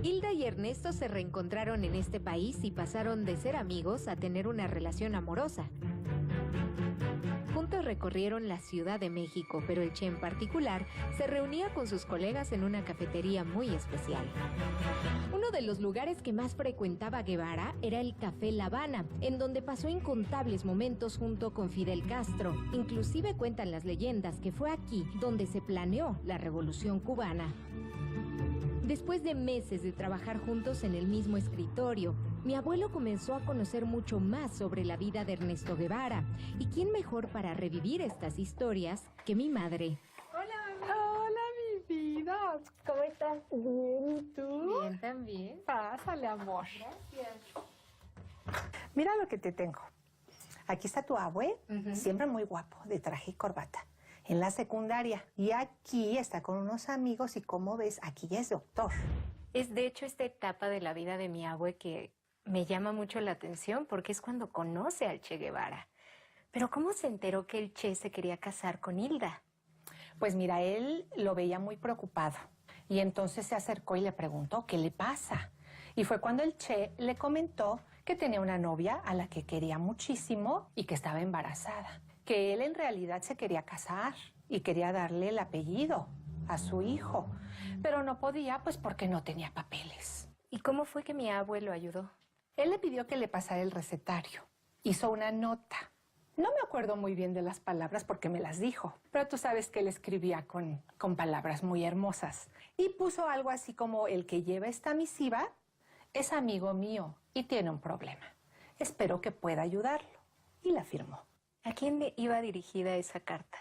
[SPEAKER 20] Hilda y Ernesto se reencontraron en este país y pasaron de ser amigos a tener una relación amorosa. Juntos recorrieron la Ciudad de México, pero el Che en particular se reunía con sus colegas en una cafetería muy especial. Uno de los lugares que más frecuentaba Guevara era el Café La Habana, en donde pasó incontables momentos junto con Fidel Castro. Inclusive cuentan las leyendas que fue aquí donde se planeó la Revolución Cubana. Después de meses de trabajar juntos en el mismo escritorio, mi abuelo comenzó a conocer mucho más sobre la vida de Ernesto Guevara. ¿Y quién mejor para revivir estas historias que mi madre?
[SPEAKER 1] Hola, mi vida. ¿Cómo estás? Bien, ¿y tú?
[SPEAKER 20] Bien, también.
[SPEAKER 1] Pásale, amor.
[SPEAKER 20] Gracias.
[SPEAKER 1] Mira lo que te tengo. Aquí está tu abue, siempre muy guapo, de traje y corbata. En la secundaria. Y aquí está con unos amigos y como ves, aquí ya es doctor.
[SPEAKER 20] Es de hecho esta etapa de la vida de mi abue que me llama mucho la atención porque es cuando conoce al Che Guevara. Pero ¿cómo se enteró que el Che se quería casar con Hilda?
[SPEAKER 1] Pues mira, él lo veía muy preocupado. Y entonces se acercó y le preguntó qué le pasa. Y fue cuando el Che le comentó que tenía una novia a la que quería muchísimo y que estaba embarazada. Que él en realidad se quería casar y quería darle el apellido a su hijo, pero no podía pues porque no tenía papeles.
[SPEAKER 20] ¿Y cómo fue que mi abuelo ayudó?
[SPEAKER 1] Él le pidió que le pasara el recetario. Hizo una nota. No me acuerdo muy bien de las palabras porque me las dijo, pero tú sabes que él escribía con palabras muy hermosas. Y puso algo así como: el que lleva esta misiva es amigo mío y tiene un problema. Espero que pueda ayudarlo. Y la firmó.
[SPEAKER 20] ¿A quién le iba dirigida esa carta?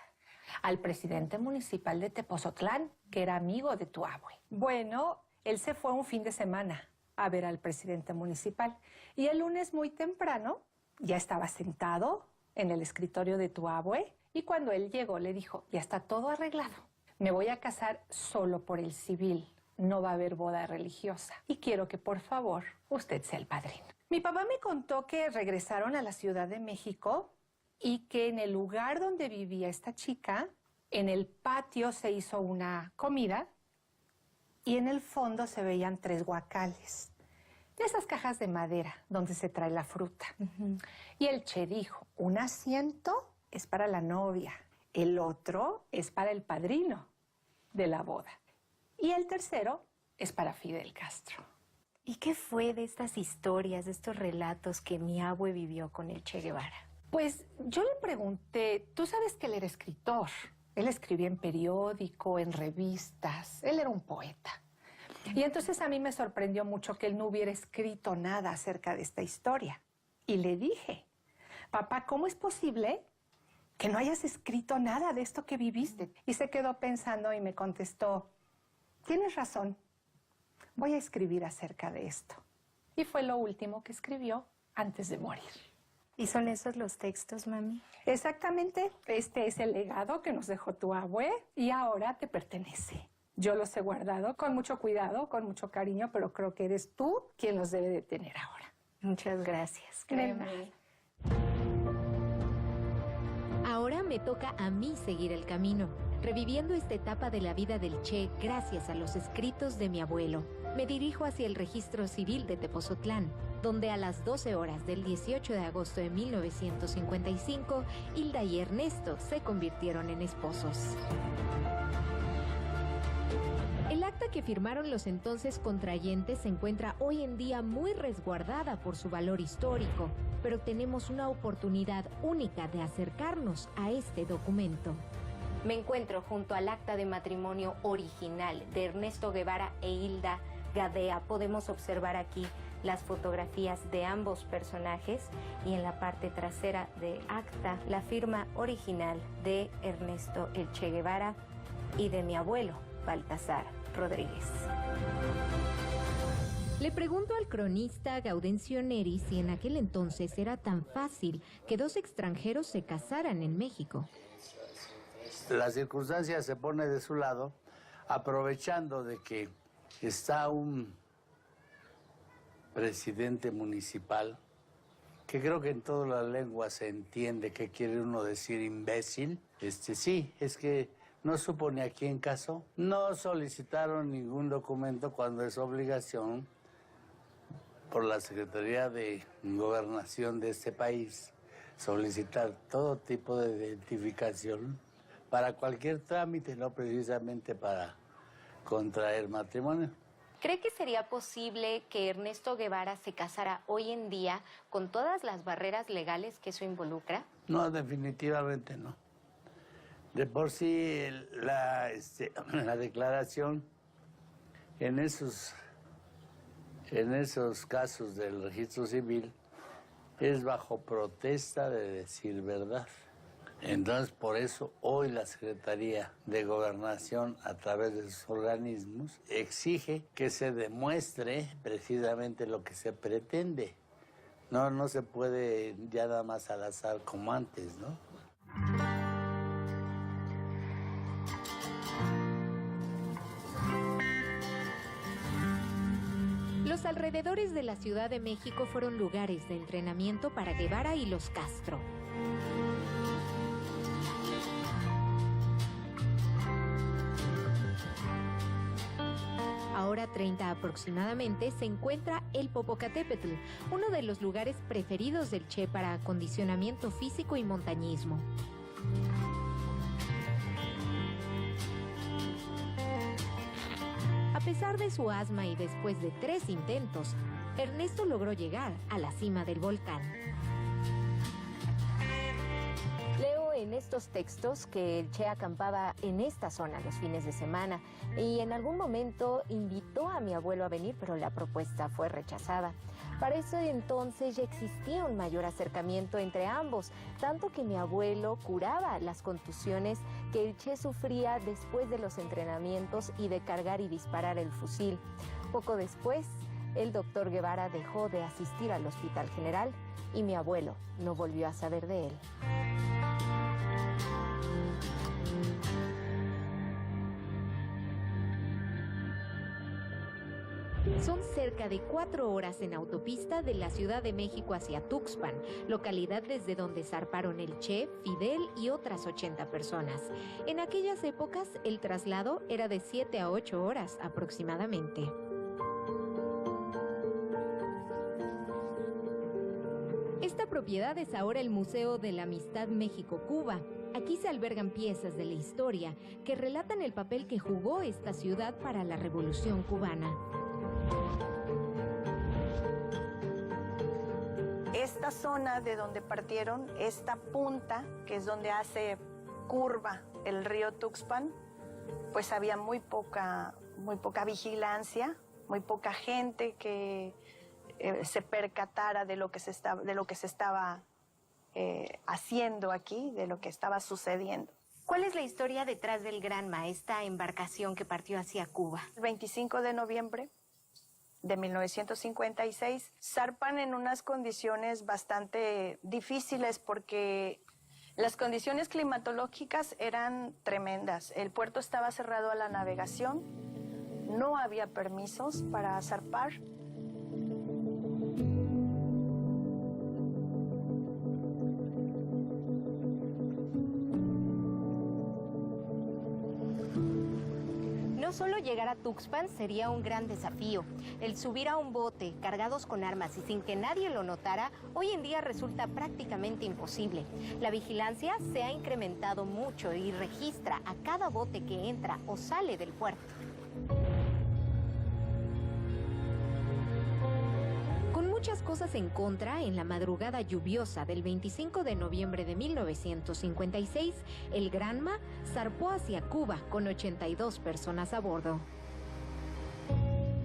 [SPEAKER 1] Al presidente municipal de Tepozotlán, que era amigo de tu abue. Bueno, él se fue un fin de semana a ver al presidente municipal. Y el lunes muy temprano ya estaba sentado en el escritorio de tu abue. Y cuando él llegó le dijo: ya está todo arreglado. Me voy a casar solo por el civil. No va a haber boda religiosa. Y quiero que por favor usted sea el padrino. Mi papá me contó que regresaron a la Ciudad de México y que en el lugar donde vivía esta chica, en el patio se hizo una comida y en el fondo se veían 3 guacales, de esas cajas de madera donde se trae la fruta. Y el Che dijo: un asiento es para la novia, el otro es para el padrino de la boda y el tercero es para Fidel Castro.
[SPEAKER 20] ¿Y qué fue de estas historias, de estos relatos que mi abue vivió con el Che Guevara?
[SPEAKER 1] Pues yo le pregunté, tú sabes que él era escritor, él escribía en periódico, en revistas, él era un poeta. Y entonces a mí me sorprendió mucho que él no hubiera escrito nada acerca de esta historia. Y le dije: papá, ¿cómo es posible que no hayas escrito nada de esto que viviste? Y se quedó pensando y me contestó: tienes razón, voy a escribir acerca de esto. Y fue lo último que escribió antes de morir.
[SPEAKER 20] ¿Y son esos los textos, mami?
[SPEAKER 1] Exactamente. Este es el legado que nos dejó tu abue y ahora te pertenece. Yo los he guardado con mucho cuidado, con mucho cariño, pero creo que eres tú quien los debe de tener ahora.
[SPEAKER 20] Muchas gracias.
[SPEAKER 1] Créeme.
[SPEAKER 20] Ahora me toca a mí seguir el camino, reviviendo esta etapa de la vida del Che gracias a los escritos de mi abuelo. Me dirijo hacia el registro civil de Tepozotlán, donde a las 12 horas del 18 de agosto de 1955, Hilda y Ernesto se convirtieron en esposos. El acta que firmaron los entonces contrayentes se encuentra hoy en día muy resguardada por su valor histórico, pero tenemos una oportunidad única de acercarnos a este documento. Me encuentro junto al acta de matrimonio original de Ernesto Guevara e Hilda Gadea. Podemos observar aquí las fotografías de ambos personajes y en la parte trasera de acta la firma original de Ernesto El Che Guevara y de mi abuelo, Baltasar Rodríguez.
[SPEAKER 3] Le pregunto al cronista Gaudencio Neri si en aquel entonces era tan fácil que dos extranjeros se casaran en México.
[SPEAKER 22] La circunstancia se pone de su lado, aprovechando de que está un presidente municipal, que creo que en todas las lenguas se entiende que quiere uno decir imbécil. Sí, es que no supo ni a quién casó. No solicitaron ningún documento cuando es obligación por la Secretaría de Gobernación de este país solicitar todo tipo de identificación para cualquier trámite, no precisamente para contraer matrimonio.
[SPEAKER 20] ¿Cree que sería posible que Ernesto Guevara se casara hoy en día con todas las barreras legales que eso involucra?
[SPEAKER 22] No, definitivamente no. De por sí, la declaración en esos casos del registro civil es bajo protesta de decir verdad. Entonces, por eso hoy la Secretaría de Gobernación, a través de sus organismos, exige que se demuestre precisamente lo que se pretende. No se puede ya nada más al azar como antes, ¿no?
[SPEAKER 3] Los alrededores de la Ciudad de México fueron lugares de entrenamiento para Guevara y los Castro. Ahora 30 aproximadamente se encuentra el Popocatépetl, uno de los lugares preferidos del Che para acondicionamiento físico y montañismo. A pesar de su asma y después de 3 intentos, Ernesto logró llegar a la cima del volcán.
[SPEAKER 20] Leo en estos textos que el Che acampaba en esta zona los fines de semana y en algún momento invitó a mi abuelo a venir, pero la propuesta fue rechazada. Para ese entonces ya existía un mayor acercamiento entre ambos, tanto que mi abuelo curaba las contusiones que el Che sufría después de los entrenamientos y de cargar y disparar el fusil. Poco después, el doctor Guevara dejó de asistir al Hospital General y mi abuelo no volvió a saber de él.
[SPEAKER 3] Son cerca de 4 horas en autopista de la Ciudad de México hacia Tuxpan, localidad desde donde zarparon el Che, Fidel y otras 80 personas. En aquellas épocas, el traslado era de 7 a 8 horas aproximadamente. Esta propiedad es ahora el Museo de la Amistad México-Cuba. Aquí se albergan piezas de la historia que relatan el papel que jugó esta ciudad para la Revolución Cubana.
[SPEAKER 23] Esta zona de donde partieron, esta punta, que es donde hace curva el río Tuxpan, pues había muy poca vigilancia, muy poca gente que se percatara de lo que se estaba haciendo aquí, de lo que estaba sucediendo.
[SPEAKER 20] ¿Cuál es la historia detrás del Granma, esta embarcación que partió hacia Cuba?
[SPEAKER 23] El 25 de noviembre de 1956 zarpan en unas condiciones bastante difíciles porque las condiciones climatológicas eran tremendas. El puerto estaba cerrado a la navegación, no había permisos para zarpar.
[SPEAKER 20] No solo llegar a Tuxpan sería un gran desafío. El subir a un bote cargados con armas y sin que nadie lo notara, hoy en día resulta prácticamente imposible. La vigilancia se ha incrementado mucho y registra a cada bote que entra o sale del puerto.
[SPEAKER 3] Con muchas cosas cosas en contra, en la madrugada lluviosa del 25 de noviembre de 1956, el Granma zarpó hacia Cuba con 82 personas a bordo.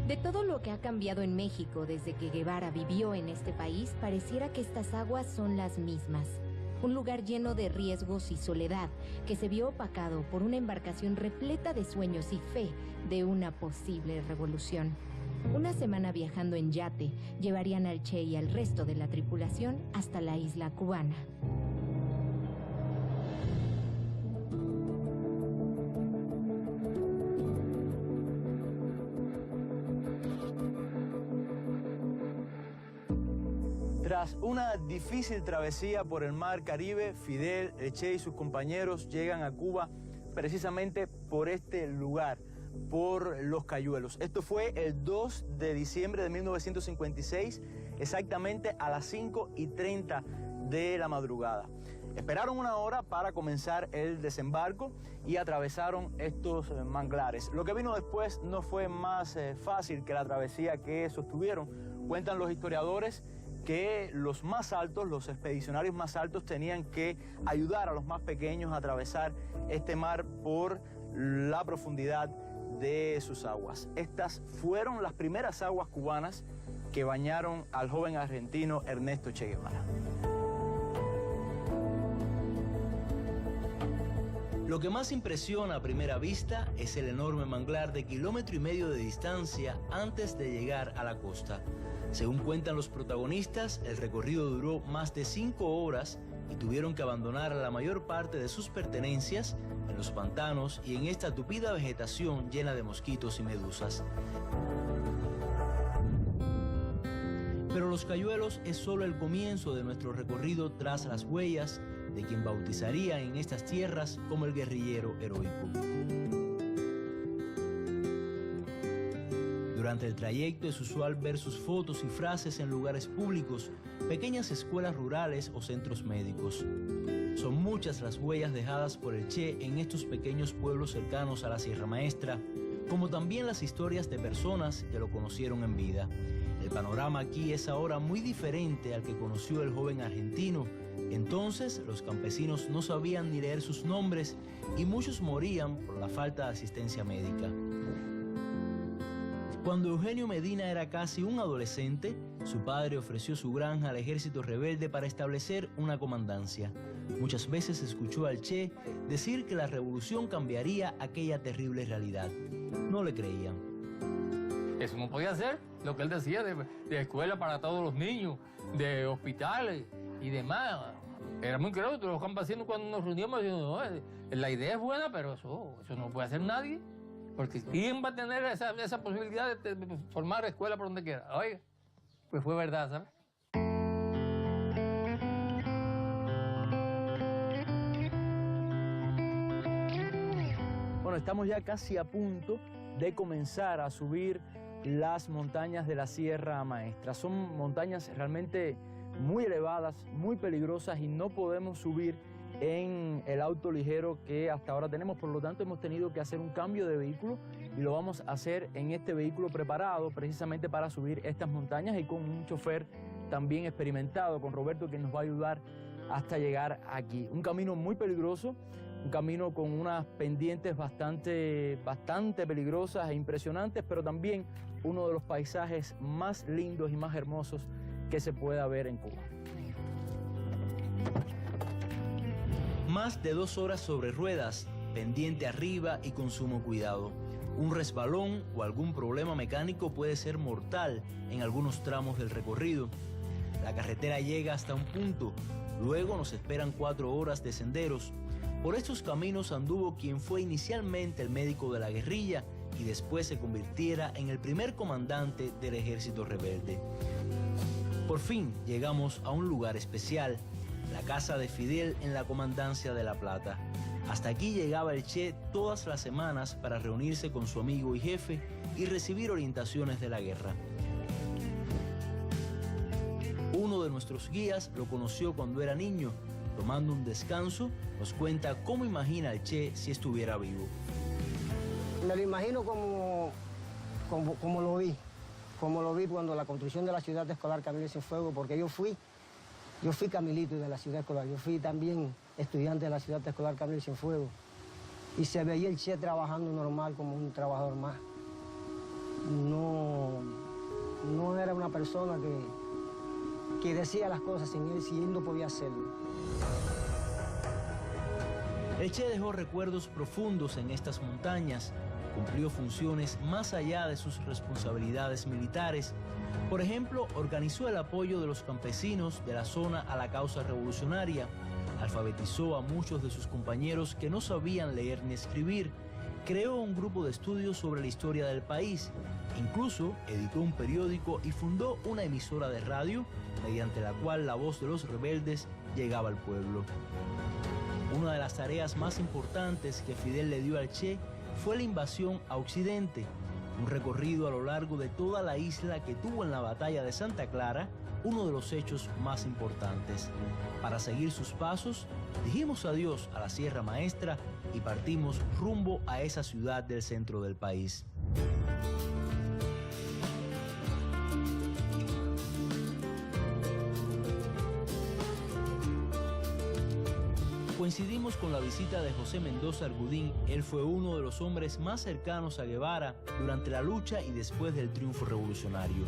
[SPEAKER 3] De todo lo que ha cambiado en México desde que Guevara vivió en este país, pareciera que estas aguas son las mismas. Un lugar lleno de riesgos y soledad, que se vio opacado por una embarcación repleta de sueños y fe de una posible revolución. Una semana viajando en yate llevarían al Che y al resto de la tripulación hasta la isla cubana.
[SPEAKER 4] Tras una difícil travesía por el mar Caribe, Fidel, el Che y sus compañeros llegan a Cuba precisamente por este lugar, por Los Cayuelos. Esto fue el 2 de diciembre de 1956, exactamente a las 5:30 de la madrugada. Esperaron una hora para comenzar el desembarco y atravesaron estos manglares. Lo que vino después no fue más fácil que la travesía que sostuvieron. Cuentan los historiadores que los más altos, los expedicionarios más altos, tenían que ayudar a los más pequeños a atravesar este mar por la profundidad de sus aguas. Estas fueron las primeras aguas cubanas que bañaron al joven argentino Ernesto Che Guevara. Lo que más impresiona a primera vista es el enorme manglar de 1,5 kilómetros de distancia antes de llegar a la costa. Según cuentan los protagonistas, el recorrido duró más de 5 horas y tuvieron que abandonar la mayor parte de sus pertenencias en los pantanos y en esta tupida vegetación llena de mosquitos y medusas. Pero Los Cayuelos es solo el comienzo de nuestro recorrido tras las huellas de quien bautizaría en estas tierras como el guerrillero heroico. Durante el trayecto es usual ver sus fotos y frases en lugares públicos, pequeñas escuelas rurales o centros médicos. Son muchas las huellas dejadas por el Che en estos pequeños pueblos cercanos a la Sierra Maestra, como también las historias de personas que lo conocieron en vida. El panorama aquí es ahora muy diferente al que conoció el joven argentino. Entonces, los campesinos no sabían ni leer sus nombres y muchos morían por la falta de asistencia médica. Cuando Eugenio Medina era casi un adolescente, su padre ofreció su granja al ejército rebelde para establecer una comandancia. Muchas veces escuchó al Che decir que la revolución cambiaría aquella terrible realidad. No le creían.
[SPEAKER 5] Eso no podía ser, lo que él decía de escuela para todos los niños, de hospitales y demás. Era muy claro, los campesinos cuando nos reuníamos decían, no, la idea es buena, pero eso no puede hacer nadie. Porque ¿quién va a tener esa posibilidad de formar escuela por donde quiera? Oiga, pues fue verdad, ¿sabes?
[SPEAKER 4] Bueno, estamos ya casi a punto de comenzar a subir las montañas de la Sierra Maestra. Son montañas realmente muy elevadas, muy peligrosas y no podemos subir en el auto ligero que hasta ahora tenemos. Por lo tanto, hemos tenido que hacer un cambio de vehículo y lo vamos a hacer en este vehículo preparado precisamente para subir estas montañas y con un chofer también experimentado, con Roberto, que nos va a ayudar hasta llegar aquí. Un camino muy peligroso, un camino con unas pendientes bastante peligrosas e impresionantes, pero también uno de los paisajes más lindos y más hermosos que se pueda ver en Cuba. Más de 2 horas sobre ruedas, pendiente arriba y con sumo cuidado. Un resbalón o algún problema mecánico puede ser mortal en algunos tramos del recorrido. La carretera llega hasta un punto, luego nos esperan 4 horas de senderos. Por estos caminos anduvo quien fue inicialmente el médico de la guerrilla y después se convirtiera en el primer comandante del ejército rebelde. Por fin llegamos a un lugar especial, la casa de Fidel en la comandancia de La Plata. Hasta aquí llegaba el Che todas las semanas para reunirse con su amigo y jefe y recibir orientaciones de la guerra. Uno de nuestros guías lo conoció cuando era niño. Tomando un descanso, nos cuenta cómo imagina el Che si estuviera vivo.
[SPEAKER 6] Me lo imagino como lo vi. como lo vi cuando la construcción de la ciudad escolar Camilo y Cienfuegos, porque yo fui Camilito de la ciudad escolar, yo fui también estudiante de la ciudad escolar Camilo y Cienfuegos. Y se veía el Che trabajando normal como un trabajador más. No era una persona que decía las cosas sin él, si él no podía hacerlo.
[SPEAKER 4] El Che dejó recuerdos profundos en estas montañas, cumplió funciones más allá de sus responsabilidades militares. Por ejemplo, organizó el apoyo de los campesinos de la zona a la causa revolucionaria, alfabetizó a muchos de sus compañeros que no sabían leer ni escribir, creó un grupo de estudios sobre la historia del país, incluso editó un periódico y fundó una emisora de radio mediante la cual la voz de los rebeldes llegaba al pueblo. Una de las tareas más importantes que Fidel le dio al Che fue la invasión a Occidente, un recorrido a lo largo de toda la isla que tuvo en la batalla de Santa Clara uno de los hechos más importantes. Para seguir sus pasos, dijimos adiós a la Sierra Maestra y partimos rumbo a esa ciudad del centro del país. Coincidimos con la visita de José Mendoza Argudín. Él fue uno de los hombres más cercanos a Guevara durante la lucha y después del triunfo revolucionario.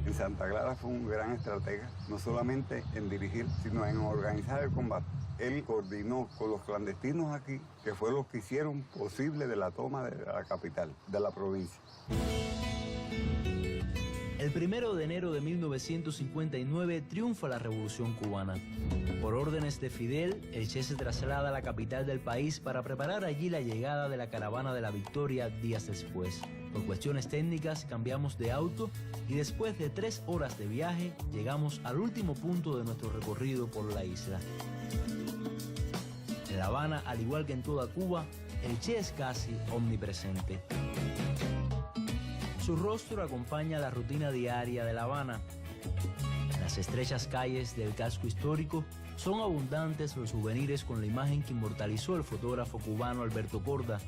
[SPEAKER 7] En Santa Clara fue un gran estratega, no solamente en dirigir, sino en organizar el combate. Él coordinó con los clandestinos aquí, que fue lo que hicieron posible de la toma de la capital, de la provincia.
[SPEAKER 4] El 1 de enero de 1959 triunfa la Revolución Cubana. Por órdenes de Fidel, el Che se traslada a la capital del país para preparar allí la llegada de la Caravana de la Victoria días después. Por cuestiones técnicas cambiamos de auto y después de 3 horas de viaje llegamos al último punto de nuestro recorrido por la isla. En La Habana, al igual que en toda Cuba, el Che es casi omnipresente. Su rostro acompaña la rutina diaria de La Habana. En las estrechas calles del casco histórico son abundantes los souvenirs con la imagen que inmortalizó el fotógrafo cubano Alberto Korda.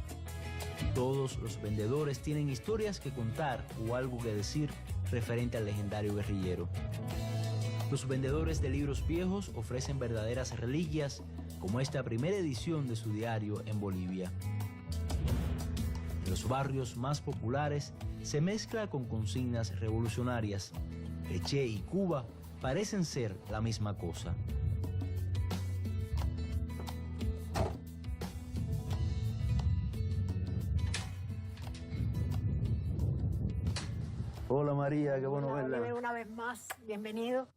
[SPEAKER 4] Todos los vendedores tienen historias que contar o algo que decir referente al legendario guerrillero. Los vendedores de libros viejos ofrecen verdaderas reliquias, como esta primera edición de su diario en Bolivia. En los barrios más populares se mezcla con consignas revolucionarias. El Che y Cuba parecen ser la misma cosa. Hola María, qué bueno verla.
[SPEAKER 8] Una vez más, bienvenido.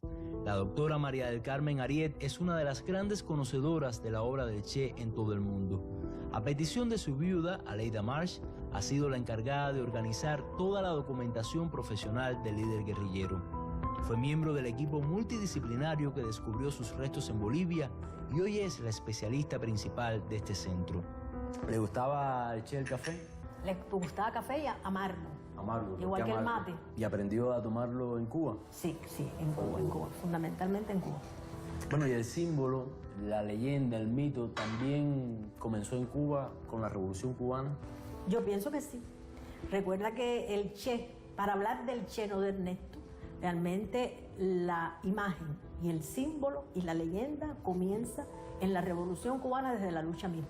[SPEAKER 4] La doctora María del Carmen Ariet es una de las grandes conocedoras de la obra del Che en todo el mundo. A petición de su viuda, Aleida Marsh, ha sido la encargada de organizar toda la documentación profesional del líder guerrillero. Fue miembro del equipo multidisciplinario que descubrió sus restos en Bolivia y hoy es la especialista principal de este centro. ¿Le gustaba al Che el café?
[SPEAKER 8] Le gustaba café y amarlo.
[SPEAKER 4] Amarlo.
[SPEAKER 8] Igual que el mate.
[SPEAKER 4] ¿Y aprendió a tomarlo en Cuba?
[SPEAKER 8] Sí, en Cuba, fundamentalmente en Cuba.
[SPEAKER 4] Bueno, y el símbolo, la leyenda, el mito, ¿también comenzó en Cuba con la Revolución Cubana?
[SPEAKER 8] Yo pienso que sí. Recuerda que el Che, para hablar del Che, no de Ernesto, realmente la imagen y el símbolo y la leyenda comienza en la Revolución Cubana desde la lucha misma.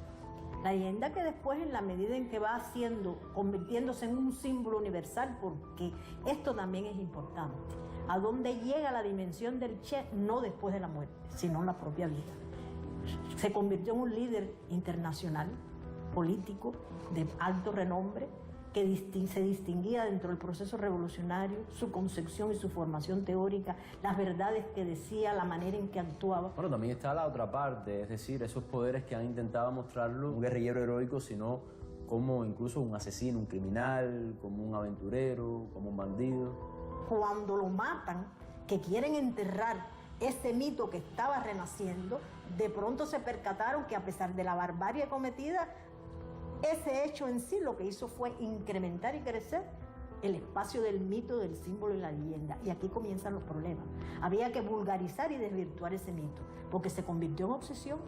[SPEAKER 8] La leyenda que después, en la medida en que va convirtiéndose en un símbolo universal, porque esto también es importante. ¿A dónde llega la dimensión del Che? No después de la muerte, sino en la propia vida. Se convirtió en un líder internacional, político, de alto renombre, que se distinguía dentro del proceso revolucionario, su concepción y su formación teórica, las verdades que decía, la manera en que actuaba.
[SPEAKER 24] Bueno, también está la otra parte, es decir, esos poderes que han intentado mostrarlo, un guerrillero heroico, sino como incluso un asesino, un criminal, como un aventurero, como un bandido.
[SPEAKER 8] Cuando lo matan, que quieren enterrar ese mito que estaba renaciendo, de pronto se percataron que a pesar de la barbarie cometida, ese hecho en sí lo que hizo fue incrementar y crecer el espacio del mito, del símbolo y la leyenda. Y aquí comienzan los problemas. Había que vulgarizar y desvirtuar ese mito, porque se convirtió en obsesión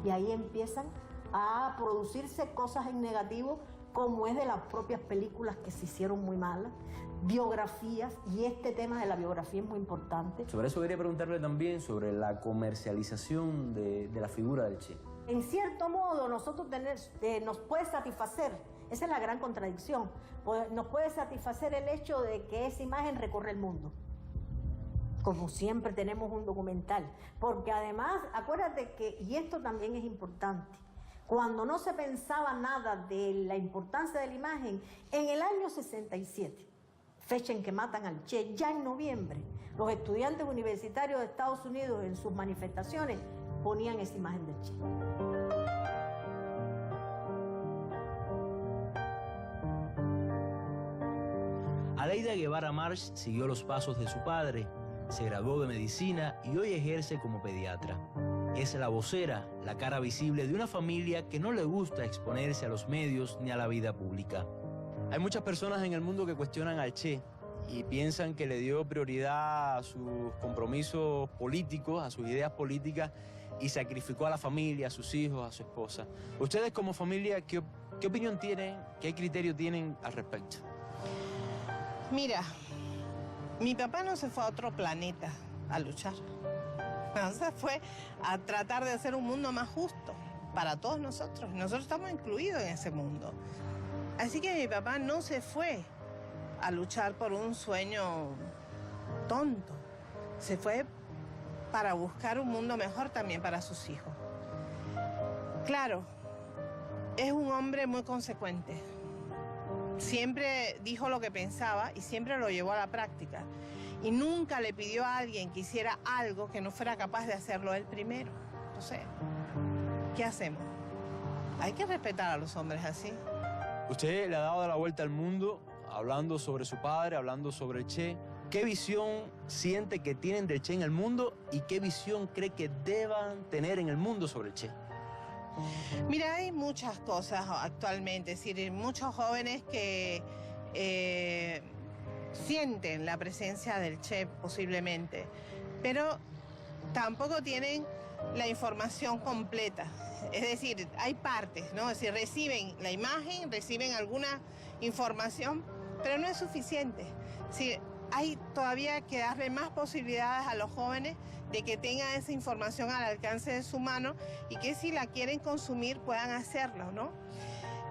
[SPEAKER 8] y ahí empiezan a producirse cosas en negativo como es de las propias películas que se hicieron muy malas, biografías, y este tema de la biografía es muy importante.
[SPEAKER 24] Sobre eso quería preguntarle también sobre la comercialización de la figura del Che.
[SPEAKER 8] En cierto modo, nosotros nos puede satisfacer, esa es la gran contradicción, nos puede satisfacer el hecho de que esa imagen recorre el mundo. Como siempre tenemos un documental, porque además, acuérdate que, y esto también es importante, cuando no se pensaba nada de la importancia de la imagen, en el año 67, fecha en que matan al Che, ya en noviembre, los estudiantes universitarios de Estados Unidos en sus manifestaciones ponían esa imagen del Che.
[SPEAKER 2] Aleida Guevara March siguió los pasos de su padre, se graduó de medicina y hoy ejerce como pediatra. Es la vocera, la cara visible de una familia que no le gusta exponerse a los medios ni a la vida pública.
[SPEAKER 4] Hay muchas personas en el mundo que cuestionan al Che y piensan que le dio prioridad a sus compromisos políticos, a sus ideas políticas, y sacrificó a la familia, a sus hijos, a su esposa. Ustedes como familia, ¿qué opinión tienen, qué criterio tienen al respecto?
[SPEAKER 9] Mira, mi papá no se fue a otro planeta a luchar. No, se fue a tratar de hacer un mundo más justo para todos nosotros. Nosotros estamos incluidos en ese mundo. Así que mi papá no se fue a luchar por un sueño tonto. Se fue para buscar un mundo mejor también para sus hijos. Claro, es un hombre muy consecuente. Siempre dijo lo que pensaba y siempre lo llevó a la práctica. Y nunca le pidió a alguien que hiciera algo que no fuera capaz de hacerlo él primero. Entonces, ¿qué hacemos? Hay que respetar a los hombres así.
[SPEAKER 4] Usted le ha dado la vuelta al mundo hablando sobre su padre, hablando sobre el Che. ¿Qué visión siente que tienen del Che en el mundo y qué visión cree que deban tener en el mundo sobre el Che?
[SPEAKER 9] Mira, hay muchas cosas actualmente, es decir, muchos jóvenes que sienten la presencia del Che posiblemente, pero tampoco tienen la información completa. Es decir, hay partes, ¿no? Es decir, reciben la imagen, reciben alguna información, pero no es suficiente. Es decir, hay todavía que darle más posibilidades a los jóvenes de que tengan esa información al alcance de su mano y que si la quieren consumir puedan hacerlo, ¿no?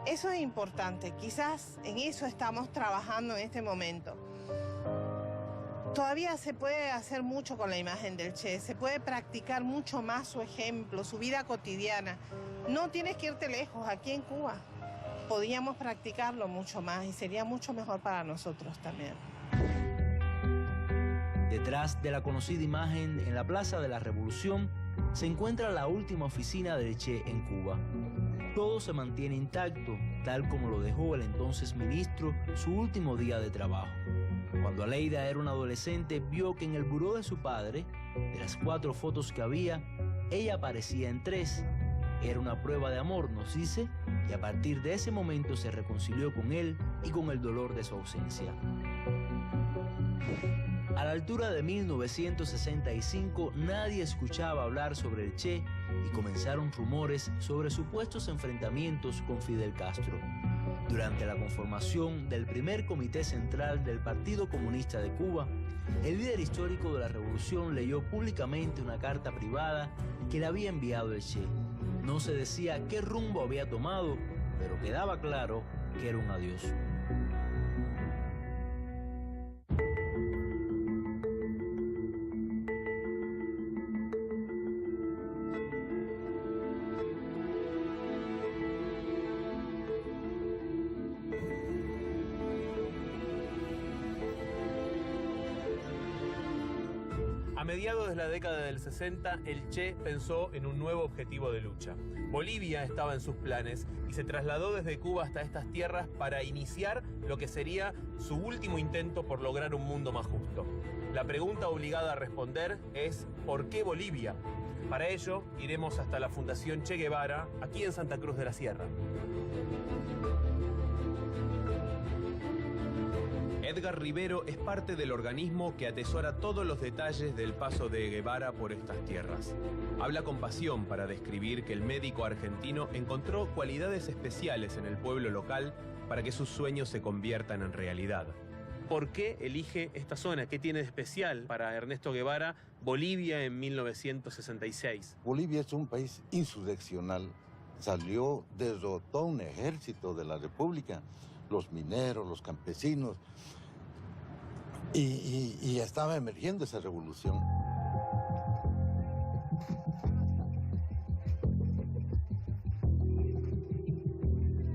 [SPEAKER 9] Eso es importante, quizás en eso estamos trabajando en este momento. Todavía se puede hacer mucho con la imagen del Che, se puede practicar mucho más su ejemplo, su vida cotidiana. No tienes que irte lejos, aquí en Cuba podíamos practicarlo mucho más y sería mucho mejor para nosotros también.
[SPEAKER 2] Detrás de la conocida imagen en la Plaza de la Revolución se encuentra la última oficina del Che en Cuba. Todo se mantiene intacto, tal como lo dejó el entonces ministro su último día de trabajo. Cuando Aleida era una adolescente, vio que en el buró de su padre, de las 4 fotos que había, ella aparecía en 3. Era una prueba de amor, nos dice, y a partir de ese momento se reconcilió con él y con el dolor de su ausencia. A la altura de 1965, nadie escuchaba hablar sobre el Che y comenzaron rumores sobre supuestos enfrentamientos con Fidel Castro. Durante la conformación del primer comité central del Partido Comunista de Cuba, el líder histórico de la revolución leyó públicamente una carta privada que le había enviado el Che. No se decía qué rumbo había tomado, pero quedaba claro que era un adiós.
[SPEAKER 12] A mediados de la década del 60, el Che pensó en un nuevo objetivo de lucha. Bolivia estaba en sus planes y se trasladó desde Cuba hasta estas tierras para iniciar lo que sería su último intento por lograr un mundo más justo. La pregunta obligada a responder es ¿por qué Bolivia? Para ello, iremos hasta la Fundación Che Guevara, aquí en Santa Cruz de la Sierra. Edgar Rivero es parte del organismo que atesora todos los detalles del paso de Guevara por estas tierras. Habla con pasión para describir que el médico argentino encontró cualidades especiales en el pueblo local para que sus sueños se conviertan en realidad. ¿Por qué elige esta zona? ¿Qué tiene de especial para Ernesto Guevara Bolivia en 1966?
[SPEAKER 10] Bolivia es un país insurreccional. Derrotó un ejército de la República, los mineros, los campesinos, y estaba emergiendo esa revolución.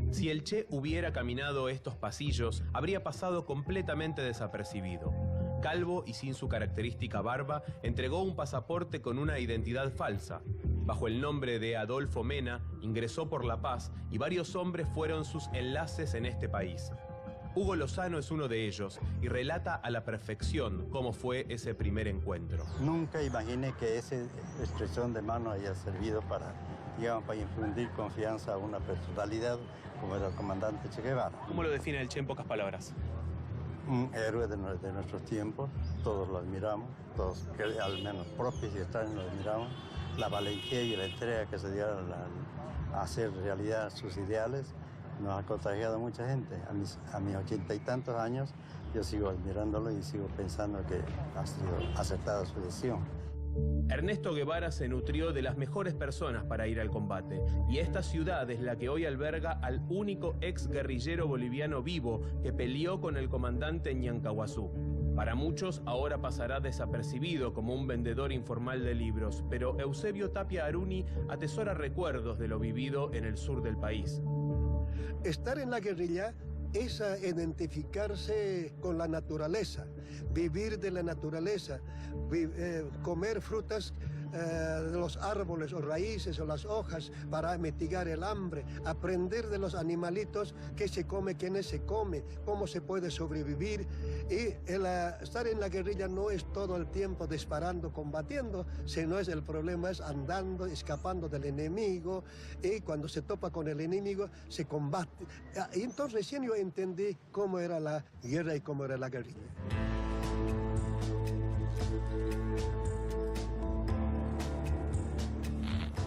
[SPEAKER 12] Si el Che hubiera caminado estos pasillos, habría pasado completamente desapercibido. Calvo y sin su característica barba, entregó un pasaporte con una identidad falsa. Bajo el nombre de Adolfo Mena, ingresó por La Paz y varios hombres fueron sus enlaces en este país. Hugo Lozano es uno de ellos y relata a la perfección cómo fue ese primer encuentro.
[SPEAKER 13] Nunca imaginé que esa expresión de mano haya servido para infundir confianza a una personalidad como era el comandante Che Guevara.
[SPEAKER 12] ¿Cómo lo define el Che en pocas palabras?
[SPEAKER 13] Un héroe de nuestros tiempos, todos lo admiramos, todos, al menos propios y extraños lo admiramos. La valentía y la entrega que se dieron a hacer realidad sus ideales nos ha contagiado a mucha gente. A mis 80 y tantos años yo sigo admirándolo y sigo pensando que ha sido acertada su decisión.
[SPEAKER 12] Ernesto Guevara se nutrió de las mejores personas para ir al combate, y esta ciudad es la que hoy alberga al único ex guerrillero boliviano vivo que peleó con el comandante Ñancahuazú. Para muchos ahora pasará desapercibido como un vendedor informal de libros, pero Eusebio Tapia Aruni atesora recuerdos de lo vivido en el sur del país.
[SPEAKER 14] Estar en la guerrilla es identificarse con la naturaleza, vivir de la naturaleza, comer frutas de los árboles o raíces o las hojas para mitigar el hambre, aprender de los animalitos qué se come, quiénes se come, cómo se puede sobrevivir. Y estar en la guerrilla no es todo el tiempo disparando, combatiendo, sino el problema es andando, escapando del enemigo, y cuando se topa con el enemigo se combate. Y entonces recién yo entendí cómo era la guerra y cómo era la guerrilla.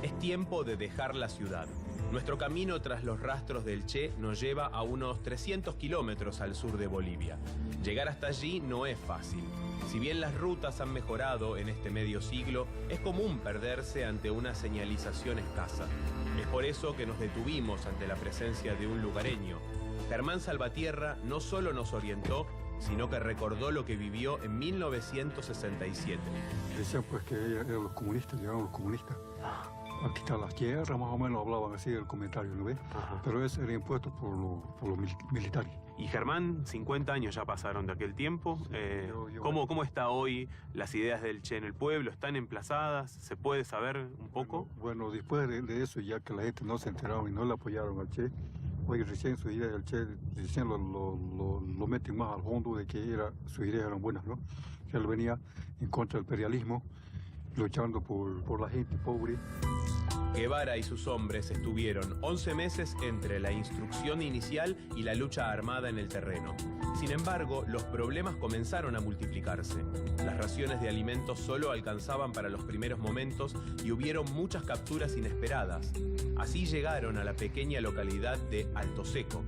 [SPEAKER 12] Es tiempo de dejar la ciudad. Nuestro camino tras los rastros del Che nos lleva a unos 300 kilómetros al sur de Bolivia. Llegar hasta allí no es fácil. Si bien las rutas han mejorado en este medio siglo, es común perderse ante una señalización escasa. Es por eso que nos detuvimos ante la presencia de un lugareño. Germán Salvatierra no solo nos orientó, sino que recordó lo que vivió en 1967.
[SPEAKER 15] Decían pues que eran los comunistas, llegaron los comunistas a quitar las tierras, más o menos hablaban así el comentario, ¿no ves? Pero eso era impuesto por los militares.
[SPEAKER 12] Y Germán, 50 años ya pasaron de aquel tiempo. ¿Cómo está hoy las ideas del Che en el pueblo? ¿Están emplazadas? ¿Se puede saber un poco?
[SPEAKER 15] Bueno, después de eso, ya que la gente no se enteraron y no le apoyaron al Che, hoy recién sus ideas del Che recién lo meten más al fondo de que sus ideas eran buenas, ¿no? Que él venía en contra del imperialismo, luchando por la gente pobre.
[SPEAKER 12] Guevara y sus hombres estuvieron 11 meses entre la instrucción inicial y la lucha armada en el terreno. Sin embargo, los problemas comenzaron a multiplicarse. Las raciones de alimentos solo alcanzaban para los primeros momentos y hubieron muchas capturas inesperadas. Así llegaron a la pequeña localidad de Alto Seco.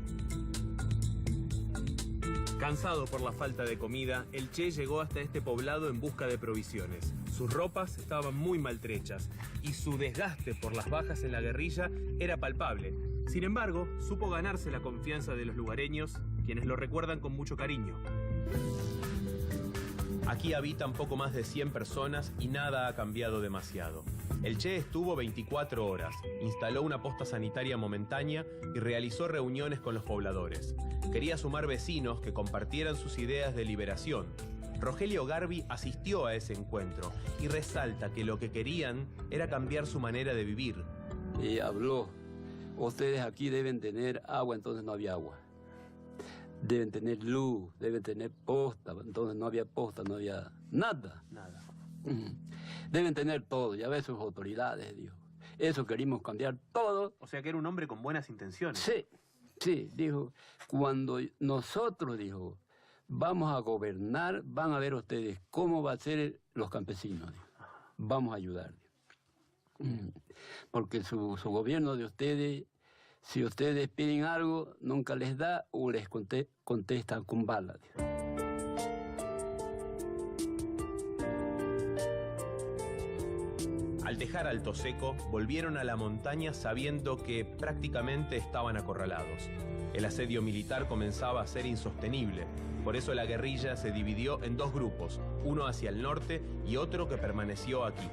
[SPEAKER 12] Cansado por la falta de comida, el Che llegó hasta este poblado en busca de provisiones. Sus ropas estaban muy maltrechas y su desgaste por las bajas en la guerrilla era palpable. Sin embargo, supo ganarse la confianza de los lugareños, quienes lo recuerdan con mucho cariño. Aquí habitan poco más de 100 personas y nada ha cambiado demasiado. El Che estuvo 24 horas, instaló una posta sanitaria momentánea y realizó reuniones con los pobladores. Quería sumar vecinos que compartieran sus ideas de liberación. Rogelio Garbi asistió a ese encuentro y resalta que lo que querían era cambiar su manera de vivir.
[SPEAKER 25] Y habló, ustedes aquí deben tener agua, entonces no había agua. Deben tener luz, deben tener posta, entonces no había posta, no había nada. Deben tener todo, ya ves sus autoridades, dijo. Eso queríamos cambiar todo.
[SPEAKER 12] O sea que era un hombre con buenas intenciones.
[SPEAKER 25] Sí, dijo, cuando nosotros, dijo, vamos a gobernar, van a ver ustedes cómo va a ser los campesinos. Dijo. Vamos a ayudar. Dijo. Porque su gobierno de ustedes, si ustedes piden algo, nunca les da o les contestan con balas. Dijo.
[SPEAKER 12] Al dejar Alto Seco, volvieron a la montaña sabiendo que prácticamente estaban acorralados. El asedio militar comenzaba a ser insostenible, por eso la guerrilla se dividió en dos grupos, uno hacia el norte y otro que permaneció aquí.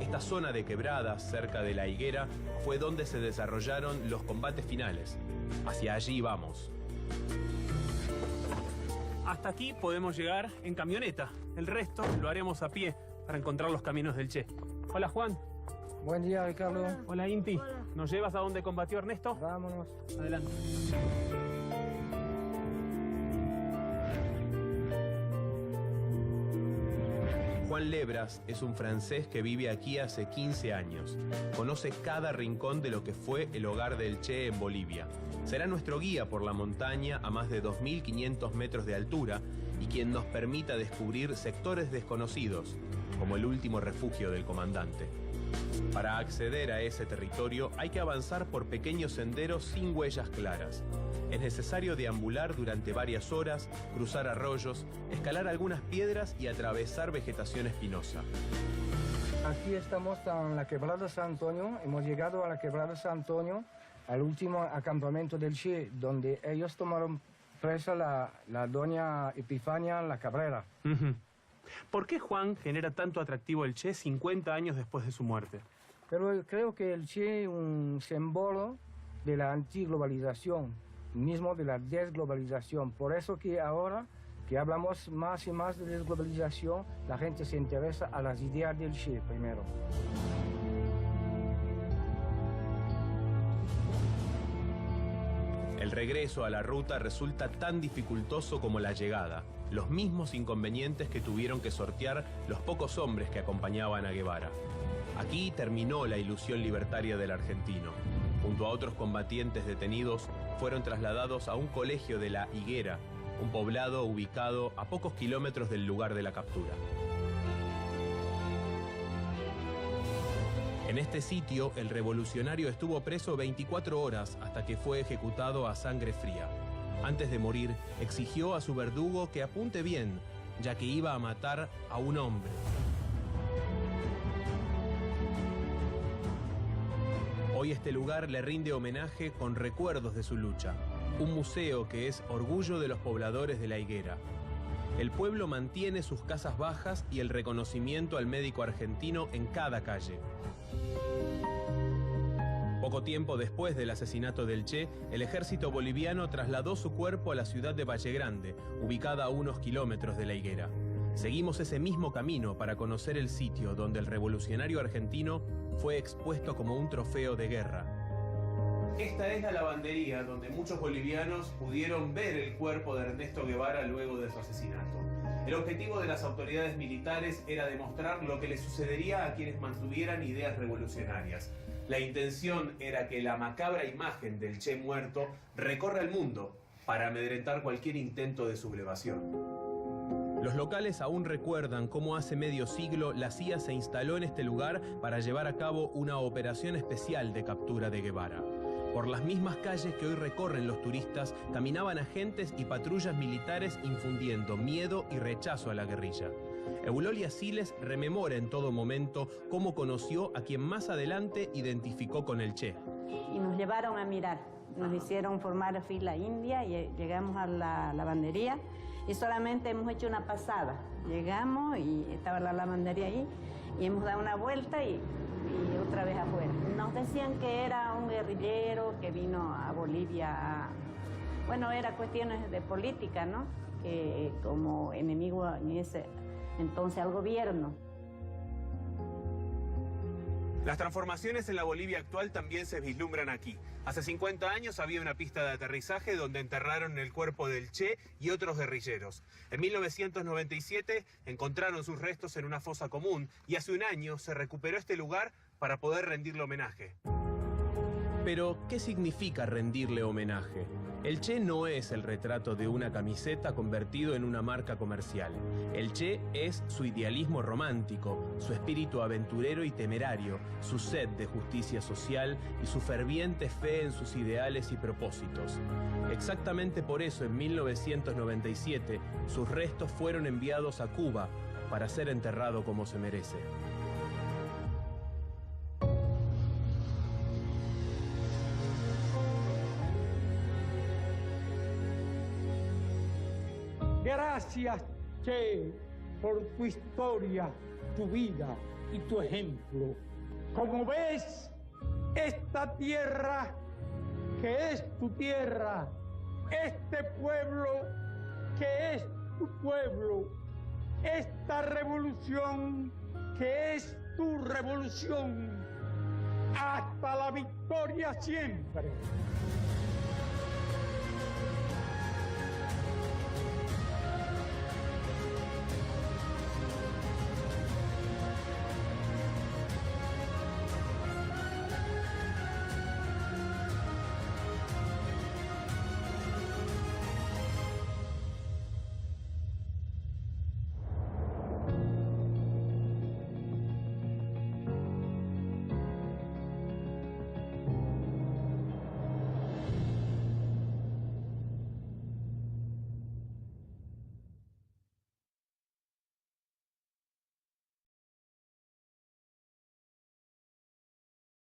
[SPEAKER 12] Esta zona de quebradas, cerca de la higuera, fue donde se desarrollaron los combates finales. Hacia allí vamos. Hasta aquí podemos llegar en camioneta, el resto lo haremos a pie para encontrar los caminos del Che. Hola Juan.
[SPEAKER 6] Buen día, Ricardo.
[SPEAKER 12] Hola Inti. ¿Nos llevas a donde combatió Ernesto?
[SPEAKER 6] Vámonos.
[SPEAKER 12] Adelante. Juan Lebras es un francés que vive aquí hace 15 años. Conoce cada rincón de lo que fue el hogar del Che en Bolivia. Será nuestro guía por la montaña a más de 2.500 metros de altura y quien nos permita descubrir sectores desconocidos, como el último refugio del comandante. Para acceder a ese territorio hay que avanzar por pequeños senderos sin huellas claras. Es necesario deambular durante varias horas, cruzar arroyos, escalar algunas piedras y atravesar vegetación espinosa.
[SPEAKER 6] Aquí estamos en la Quebrada San Antonio. Hemos llegado a la Quebrada San Antonio, al último acampamento del Che, donde ellos tomaron presa la doña Epifania La Cabrera.
[SPEAKER 12] ¿Por qué Juan genera tanto atractivo el Che 50 años después de su muerte?
[SPEAKER 6] Pero creo que el Che es un símbolo de la antiglobalización, mismo de la desglobalización. Por eso que ahora que hablamos más y más de desglobalización, la gente se interesa a las ideas del Che primero.
[SPEAKER 12] El regreso a la ruta resulta tan dificultoso como la llegada, los mismos inconvenientes que tuvieron que sortear los pocos hombres que acompañaban a Guevara. Aquí terminó la ilusión libertaria del argentino. Junto a otros combatientes detenidos, fueron trasladados a un colegio de La Higuera, un poblado ubicado a pocos kilómetros del lugar de la captura. En este sitio, el revolucionario estuvo preso 24 horas hasta que fue ejecutado a sangre fría. Antes de morir, exigió a su verdugo que apunte bien, ya que iba a matar a un hombre. Hoy este lugar le rinde homenaje con recuerdos de su lucha. Un museo que es orgullo de los pobladores de La Higuera. El pueblo mantiene sus casas bajas y el reconocimiento al médico argentino en cada calle. Poco tiempo después del asesinato del Che, el ejército boliviano trasladó su cuerpo a la ciudad de Valle Grande, ubicada a unos kilómetros de La Higuera. Seguimos ese mismo camino para conocer el sitio donde el revolucionario argentino fue expuesto como un trofeo de guerra. Esta es la lavandería donde muchos bolivianos pudieron ver el cuerpo de Ernesto Guevara luego de su asesinato. El objetivo de las autoridades militares era demostrar lo que le sucedería a quienes mantuvieran ideas revolucionarias. La intención era que la macabra imagen del Che muerto recorra el mundo para amedrentar cualquier intento de sublevación. Los locales aún recuerdan cómo hace medio siglo la CIA se instaló en este lugar para llevar a cabo una operación especial de captura de Guevara. Por las mismas calles que hoy recorren los turistas, caminaban agentes y patrullas militares infundiendo miedo y rechazo a la guerrilla. Eulolia Siles rememora en todo momento cómo conoció a quien más adelante identificó con el Che.
[SPEAKER 16] Y nos llevaron a mirar, nos hicieron formar fila india y llegamos a la lavandería y solamente hemos hecho una pasada. Llegamos y estaba la lavandería ahí y hemos dado una vuelta y otra vez afuera. Nos decían que era un guerrillero que vino a Bolivia bueno, era cuestiones de política, ¿no? Como enemigo en ese entonces al gobierno.
[SPEAKER 12] Las transformaciones en la Bolivia actual también se vislumbran aquí. Hace 50 años había una pista de aterrizaje donde enterraron el cuerpo del Che y otros guerrilleros. En 1997 encontraron sus restos en una fosa común y hace un año se recuperó este lugar para poder rendirle homenaje. Pero, ¿qué significa rendirle homenaje? El Che no es el retrato de una camiseta convertido en una marca comercial. El Che es su idealismo romántico, su espíritu aventurero y temerario, su sed de justicia social y su ferviente fe en sus ideales y propósitos. Exactamente por eso, en 1997, sus restos fueron enviados a Cuba para ser enterrado como se merece.
[SPEAKER 11] Gracias, Che, por tu historia, tu vida y tu ejemplo. Como ves, esta tierra, que es tu tierra, este pueblo, que es tu pueblo, esta revolución, que es tu revolución, hasta la victoria siempre.